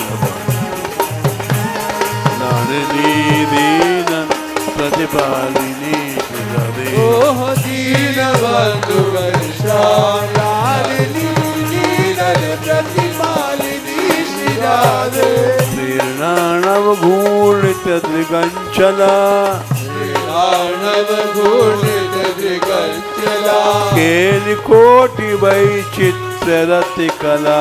लाडली दीन प्रतिपालिनी राधे ओह दीन बंधु घनश्याम लाडली दीन प्रतिपालिनी श्री राधे प्रेरणानव घूर्णित दृगंचला श्रीराणव घूर्णित दृगंचला केन कोटि वैचित्र रति कला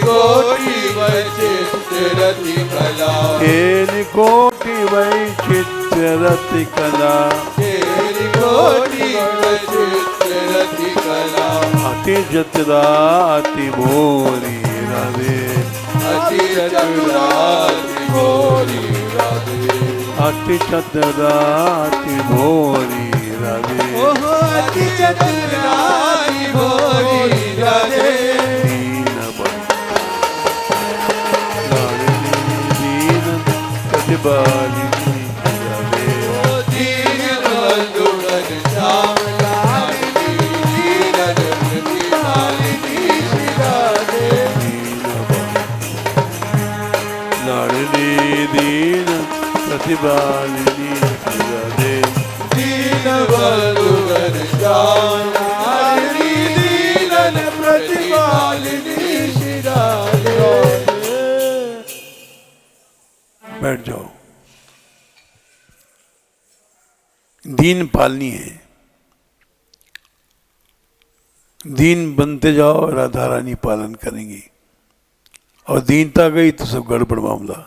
कोटि वैचित्र रति कला केन कोटि वैचित्र रति कला कोटि वैचित्र रति कला अति जतरा अति भोरी राधे अति चतुरा अति भोरी राधे अति चतरा अति भोरी राधे ओह अति चतुरा अति भोरी राधे दीन बंधु लाडली दीन प्रतिपालिनी राधे दीन बंधु घनश्याम लाडली दीन प्रतिपालिनी राधे दीन बंधु लाडली दीन प्रतिपालिनी राधे दीन बंधु घनश्याम लाडली दीन प्रतिपालिनी राधे। बैठ जाओ। दीन पालनी है, दीन बनते जाओ, राधा रानी पालन करेंगी। और दीनता गई तो सब गड़बड़ मामला।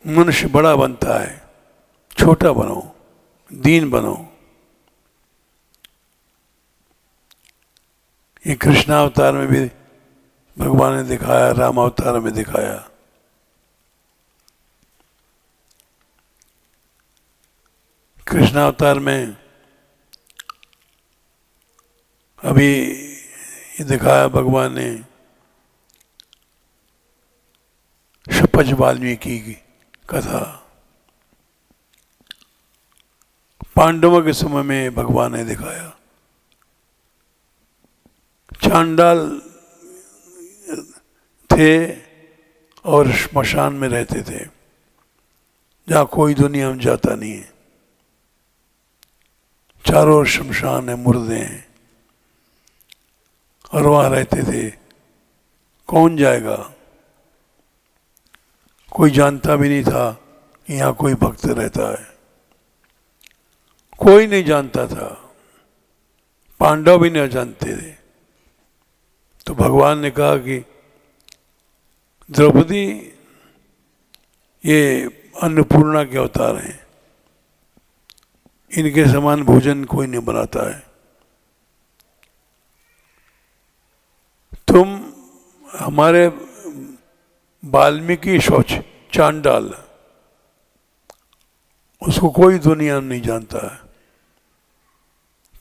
मनुष्य बड़ा बनता है, छोटा बनो, दीन बनो। ये कृष्णावतार में भी भगवान ने दिखाया, राम अवतार में दिखाया। कृष्णावतार में अभी ये दिखाया भगवान ने शपथ वाल्मीकि की कथा। पांडवों के समय में भगवान ने दिखाया। चांडाल थे और श्मशान में रहते थे, जहाँ कोई दुनिया में जाता नहीं है। चारों ओर शमशान है, मुर्दे हैं, और वहाँ रहते थे। कौन जाएगा? कोई जानता भी नहीं था कि यहाँ कोई भक्त रहता है। कोई नहीं जानता था, पांडव भी नहीं जानते थे। तो भगवान ने कहा कि द्रौपदी ये अन्नपूर्णा के अवतार हैं, इनके समान भोजन कोई नहीं बनाता है। तुम हमारे वाल्मीकि शौच चांडाल, उसको कोई दुनिया में नहीं जानता है,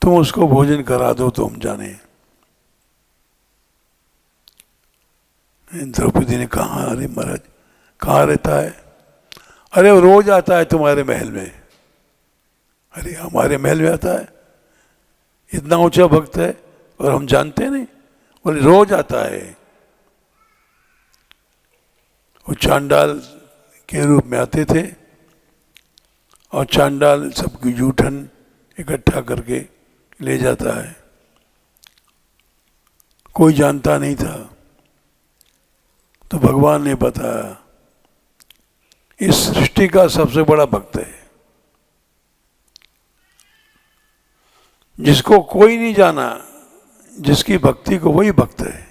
तुम उसको भोजन करा दो तो हम जाने। द्रौपदी ने कहा, अरे महाराज कहाँ रहता है? अरे वो रोज आता है तुम्हारे महल में। अरे हमारे महल में आता है? इतना ऊंचा भक्त है और हम जानते नहीं? बोले रोज आता है। वो चांडाल के रूप में आते थे और चांडाल सबकी जूठन इकट्ठा करके ले जाता है। कोई जानता नहीं था। तो भगवान ने बताया, इस सृष्टि का सबसे बड़ा भक्त है, जिसको कोई नहीं जाना, जिसकी भक्ति को वही भक्त है।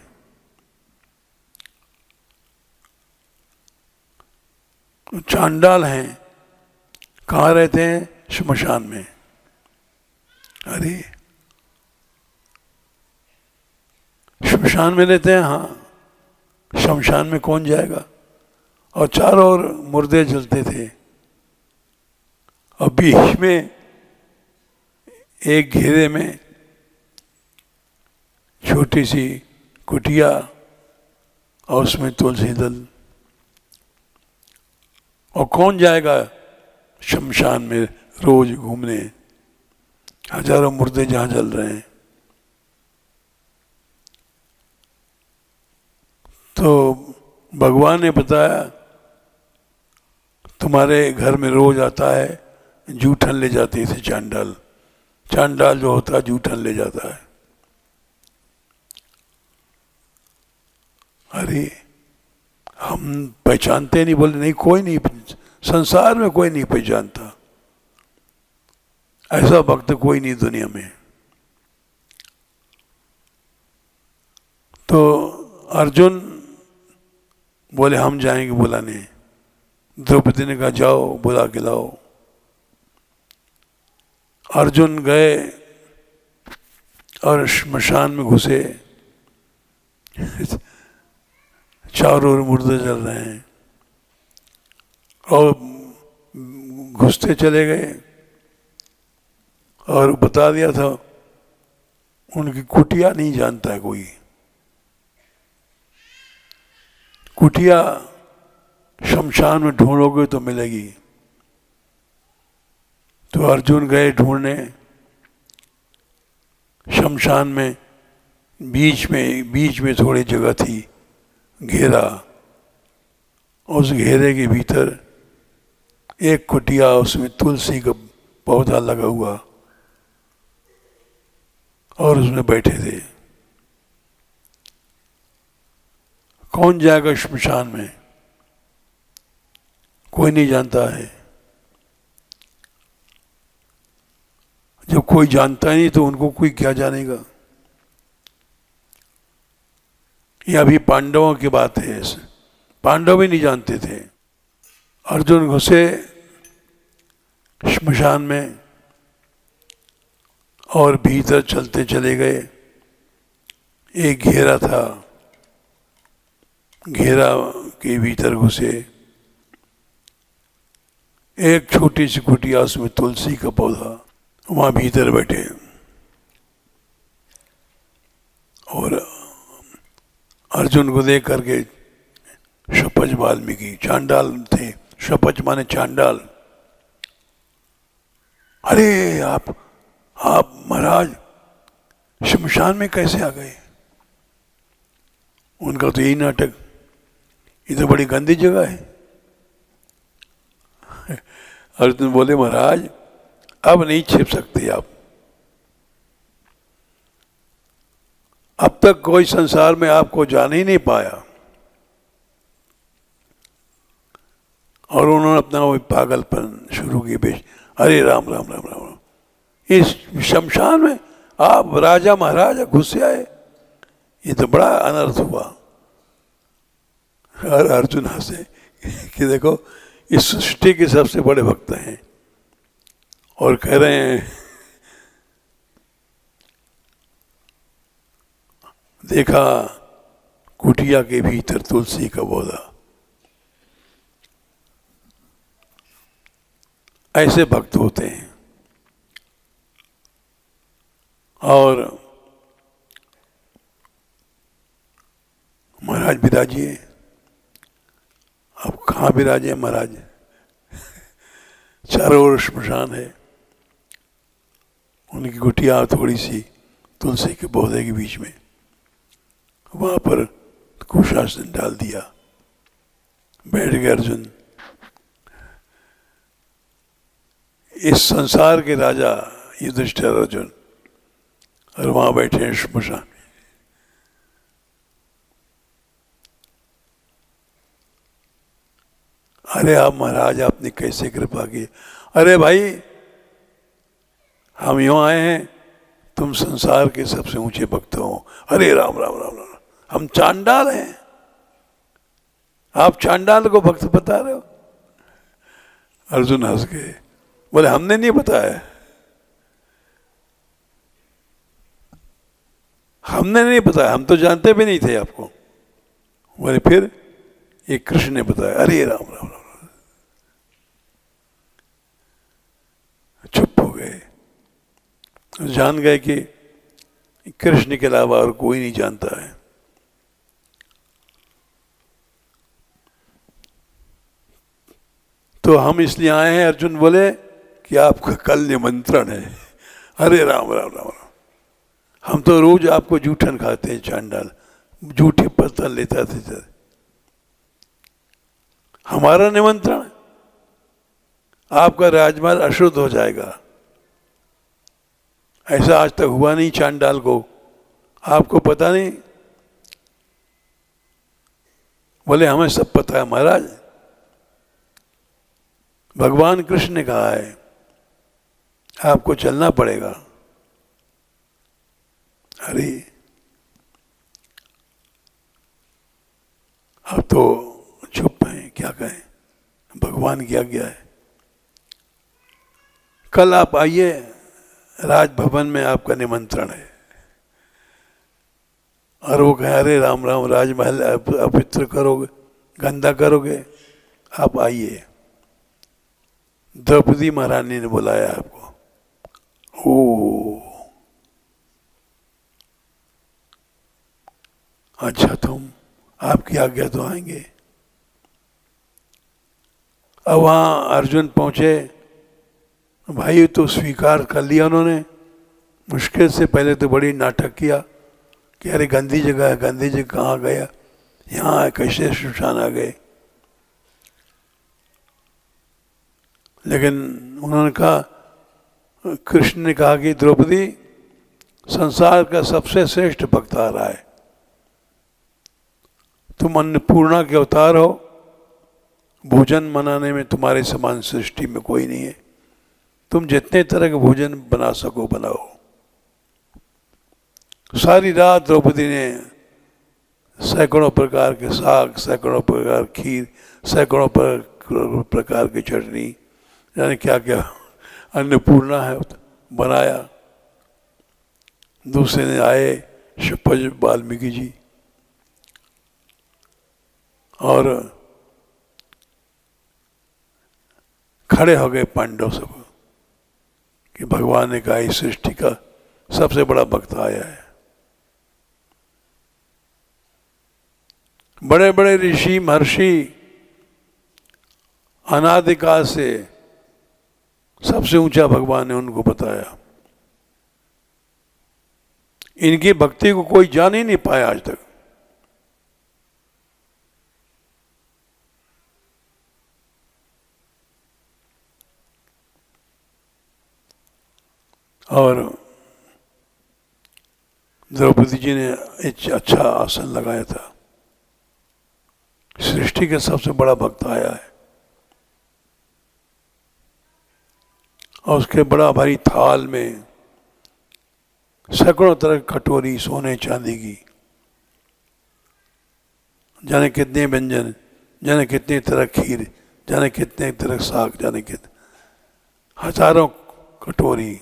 चांडाल हैं, कहाँ रहते हैं? श्मशान में। अरे श्मशान में रहते हैं? हाँ, शमशान में कौन जाएगा? और चारों ओर मुर्दे जलते थे, और बीच में एक घेरे में छोटी सी कुटिया, और उसमें तुलसी दल। और कौन जाएगा शमशान में रोज घूमने? हजारों मुर्दे जहाँ जल रहे हैं। तो भगवान ने बताया, तुम्हारे घर में रोज आता है, जूठन ले जाती थी चांडाल। चांडाल जो होता है जूठन ले जाता है। अरे हम पहचानते नहीं? बोले नहीं, कोई नहीं, संसार में कोई नहीं पहचानता, ऐसा भक्त कोई नहीं दुनिया में। तो अर्जुन बोले हम जाएंगे बुलाने। द्रौपदी ने कहा जाओ बुला के लाओ। अर्जुन गए और श्मशान में घुसे। चारों ओर मुर्दे जल रहे हैं, और घुसते चले गए और बता दिया था उनकी कुटिया नहीं जानता है कोई। कुटिया शमशान में ढूंढोगे तो मिलेगी। तो अर्जुन गए ढूंढने शमशान में, बीच में थोड़ी जगह थी, घेरा। उस घेरे के भीतर एक कुटिया, उसमें तुलसी का पौधा लगा हुआ और उसमें बैठे थे। कौन जाएगा शमशान में? कोई नहीं जानता है। जब कोई जानता ही नहीं तो उनको कोई क्या जानेगा। ये अभी पांडवों की बात है। पांडव भी नहीं जानते थे। अर्जुन घुसे श्मशान में और भीतर चलते चले गए। एक घेरा था, घेरा के भीतर घुसे। एक छोटी सी कुटिया, उसमें तुलसी का पौधा, वहां भीतर बैठे। और अर्जुन को देख करके शपथ वाल्मीकि, चांडाल थे। शपथ माने चांडाल। अरे आप महाराज शमशान में कैसे आ गए? उनका तो यही नाटक, ये तो बड़ी गंदी जगह है। अर्जुन बोले महाराज अब नहीं छिप सकते आप। अब तक कोई संसार में आपको जान ही नहीं पाया। और उन्होंने अपना वो पागलपन शुरू की। बेश अरे राम राम राम राम, इस शमशान में आप राजा महाराजा घुस आए, ये तो बड़ा अनर्थ हुआ। और अर्जुन हंसे कि देखो इस सृष्टि के सबसे बड़े भक्त हैं और कह रहे हैं देखा कुटिया के भीतर तुलसी का पौधा। ऐसे भक्त होते हैं। और महाराज विराजिए। अब कहाँ विराजे महाराज? चारों ओर श्मशान है। उनकी कुटिया थोड़ी सी तुलसी के पौधे के बीच में, वहां पर कुशासन डाल दिया। बैठ गए अर्जुन। इस संसार के राजा युधिष्ठिर अर्जुन, और वहां बैठे हैं श्मशान में। अरे आप महाराज आपने कैसे कृपा की? अरे भाई हम यूं आए हैं, तुम संसार के सबसे ऊंचे भक्त हो। अरे राम राम राम राम, हम चांडाल हैं, आप चांडाल को भक्त बता रहे हो? अर्जुन हंस गए, बोले हमने नहीं बताया, हमने नहीं बताया, हम तो जानते भी नहीं थे आपको। बोले फिर ये कृष्ण ने बताया। अरे राम राम राम, चुप हो गए। जान गए कि कृष्ण के अलावा और कोई नहीं जानता है। तो हम इसलिए आए हैं, अर्जुन बोले, कि आपका कल निमंत्रण है। अरे राम राम राम राम, हम तो रोज आपको जूठन खाते हैं चांडाल, जूठे पत्थर लेता थे। हमारा निमंत्रण, आपका राजमहल अशुद्ध हो जाएगा। ऐसा आज तक हुआ नहीं चांडाल को, आपको पता नहीं? बोले हमें सब पता है महाराज, भगवान कृष्ण ने कहा है आपको चलना पड़ेगा। अरे अब तो चुप हैं, क्या कहें, भगवान की आज्ञा है। कल आप आइए, राजभवन में आपका निमंत्रण है। और वो कहे अरे राम राम, राजमहल अपवित्र करोगे, गंदा करोगे, आप आइए। द्रौपदी महारानी ने बुलाया आपको। ओ अच्छा तुम आपकी आज्ञा तो आएंगे। अब वहाँ अर्जुन पहुँचे, भाई तो स्वीकार कर लिया उन्होंने। मुश्किल से पहले तो बड़ी नाटक किया कि अरे गंदी जगह है, गंदी जगह कहाँ गया, यहाँ कैसे श्मशान आ गए। लेकिन उन्होंने कहा, कृष्ण ने कहा कि द्रौपदी संसार का सबसे श्रेष्ठ भक्त आ रहा है, तुम अन्नपूर्णा के अवतार हो, भोजन मनाने में तुम्हारे समान सृष्टि में कोई नहीं है, तुम जितने तरह के भोजन बना सको बनाओ। सारी रात द्रौपदी ने सैकड़ों प्रकार के साग, सैकड़ों प्रकार खीर, सैकड़ों प्रकार की चटनी, यानी क्या क्या अन्नपूर्णा है बनाया। दूसरे ने आए शपज वाल्मीकि जी और खड़े हो गए पांडव सब कि भगवान ने कहा इस सृष्टि का सबसे बड़ा भक्त आया है। बड़े बड़े ऋषि महर्षि अनादिकाल से सबसे ऊंचा भगवान ने उनको बताया। इनकी भक्ति को कोई जान ही नहीं पाया आज तक। और द्रौपदी जी ने एक अच्छा आसन लगाया था। सृष्टि के सबसे बड़ा भक्त आया है और उसके बड़ा भारी थाल में सैकड़ों तरह की कटोरी सोने चांदी की, जाने कितने व्यंजन, जाने कितने तरह खीर, जाने कितने तरह साग, जाने कितने हजारों कटोरी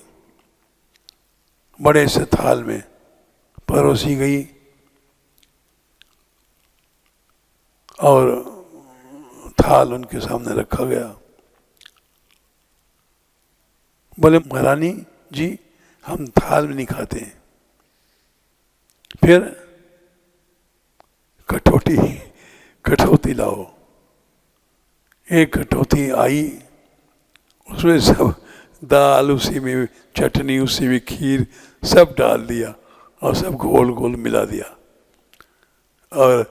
बड़े से थाल में परोसी गई और थाल उनके सामने रखा गया। बोले महारानी जी हम थाल में नहीं खाते। फिर कटौती लाओ। एक कटौती आई, उसमें सब दाल, उसी में चटनी, उसी में खीर सब डाल दिया और सब गोल गोल मिला दिया। और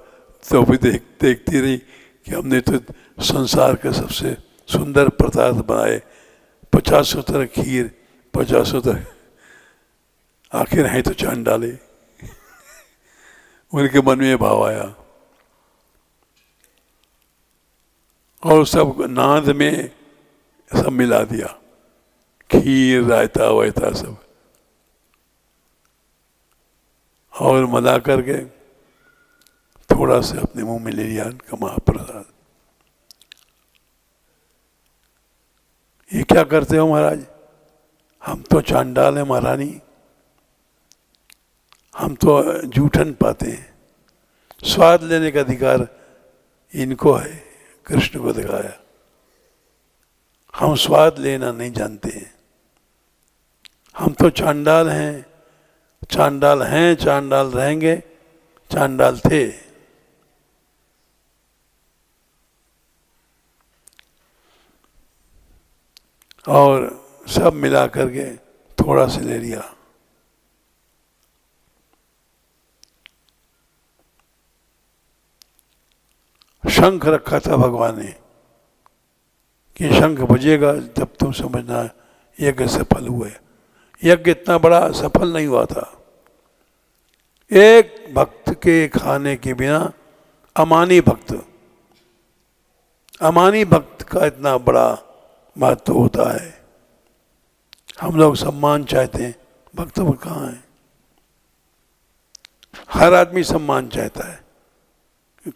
तो भी देखती रही कि हमने तो संसार के सबसे सुंदर पदार्थ बनाए, 50 तरह खीर, 50 तरह, आखिर है तो चांद डाले। उनके मन में भाव आया और सब नाद में सब मिला दिया, खीर, रायता वायता सब, और मिला करके थोड़ा सा अपने मुंह में ले लिया उनका महाप्रसाद। ये क्या करते हो महाराज? हम तो चांडाल हैं महारानी, हम तो जूठन पाते हैं, स्वाद लेने का अधिकार इनको है, कृष्ण को दिखाया। हम स्वाद लेना नहीं जानते हैं, हम तो चांडाल हैं, चांडाल हैं, चांडाल रहेंगे, चांडाल थे। और सब मिला करके थोड़ा सा ले लिया। शंख रखा था भगवान ने कि शंख बजेगा जब तुम समझना यज्ञ सफल हुए। यज्ञ इतना बड़ा सफल नहीं हुआ था। एक भक्त के खाने के बिना अमानी भक्त का इतना बड़ा महत्व होता है। हम लोग सम्मान चाहते हैं, भक्त कहाँ है? हर आदमी सम्मान चाहता है,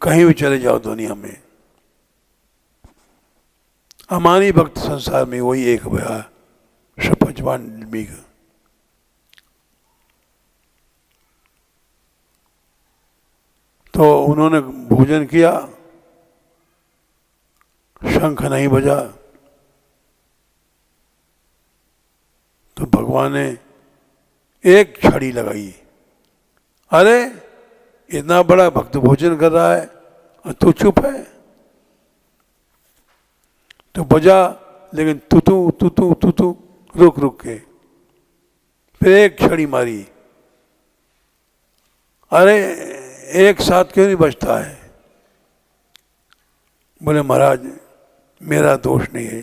कहीं भी चले जाओ दुनिया में। अमानी भक्त संसार में वही एक भया शपजवान वाल्मीकि। तो उन्होंने भोजन किया, शंख नहीं बजा, तो भगवान ने एक छड़ी लगाई। अरे इतना बड़ा भक्त भोजन कर रहा है और तू चुप है। तो बजा, लेकिन तू रुक रुक के, फिर एक छड़ी मारी। अरे एक साथ क्यों नहीं बचता है? बोले महाराज मेरा दोष नहीं है,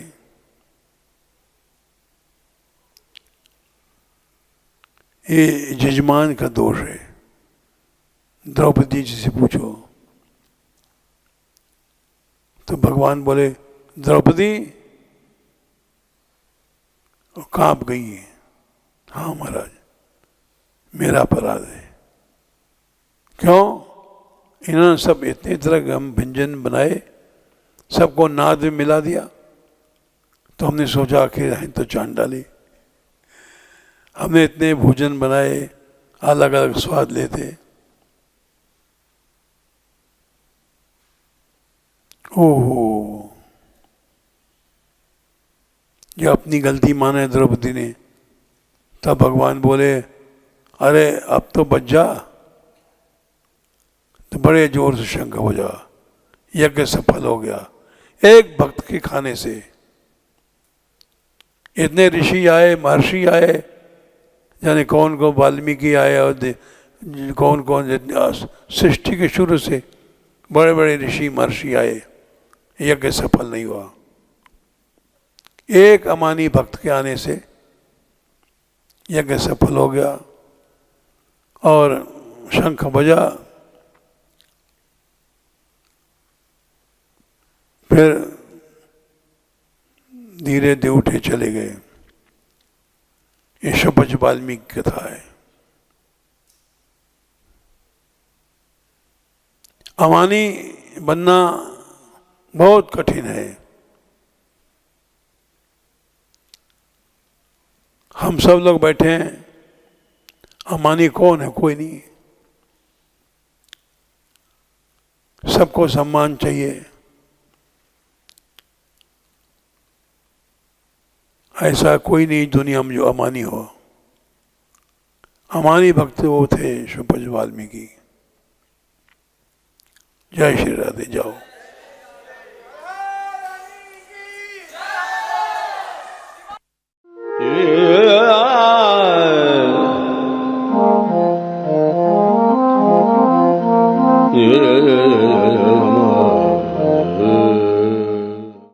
ये यजमान का दोष है। द्रौपदी जी से पूछो। तो भगवान बोले द्रौपदी कांप गई है। हाँ महाराज मेरा अपराध है। क्यों? इन्होंने सब इतने तरह के हम व्यंजन बनाए, सबको नाद में मिला दिया, तो हमने सोचा आखिर हैं तो जान डाली। हमने इतने भोजन बनाए, अलग अलग स्वाद लेते। ओहो, ये अपनी गलती माने द्रौपदी ने। तब भगवान बोले अरे अब तो बच जा। तो बड़े जोर से शंख हो जा, यज्ञ सफल हो गया एक भक्त के खाने से। इतने ऋषि आए, महर्षि आए, जाने कौन कौन, वाल्मीकि आए और कौन कौन, सृष्टि के शुरू से बड़े बड़े ऋषि महर्षि आए, यज्ञ सफल नहीं हुआ। एक अमानी भक्त के आने से यज्ञ सफल हो गया और शंख बजा। फिर धीरे धीरे उठे चले गए। ये शपथ वाल्मीकि कथा है। अमानी बनना बहुत कठिन है। हम सब लोग बैठे हैं, अमानी कौन है? कोई नहीं। सबको सम्मान चाहिए। ऐसा कोई नहीं दुनिया में जो अमानी हो। अमानी भक्त वो थे शपथ वाल्मीकि। जय श्री राधे। जाओ। ये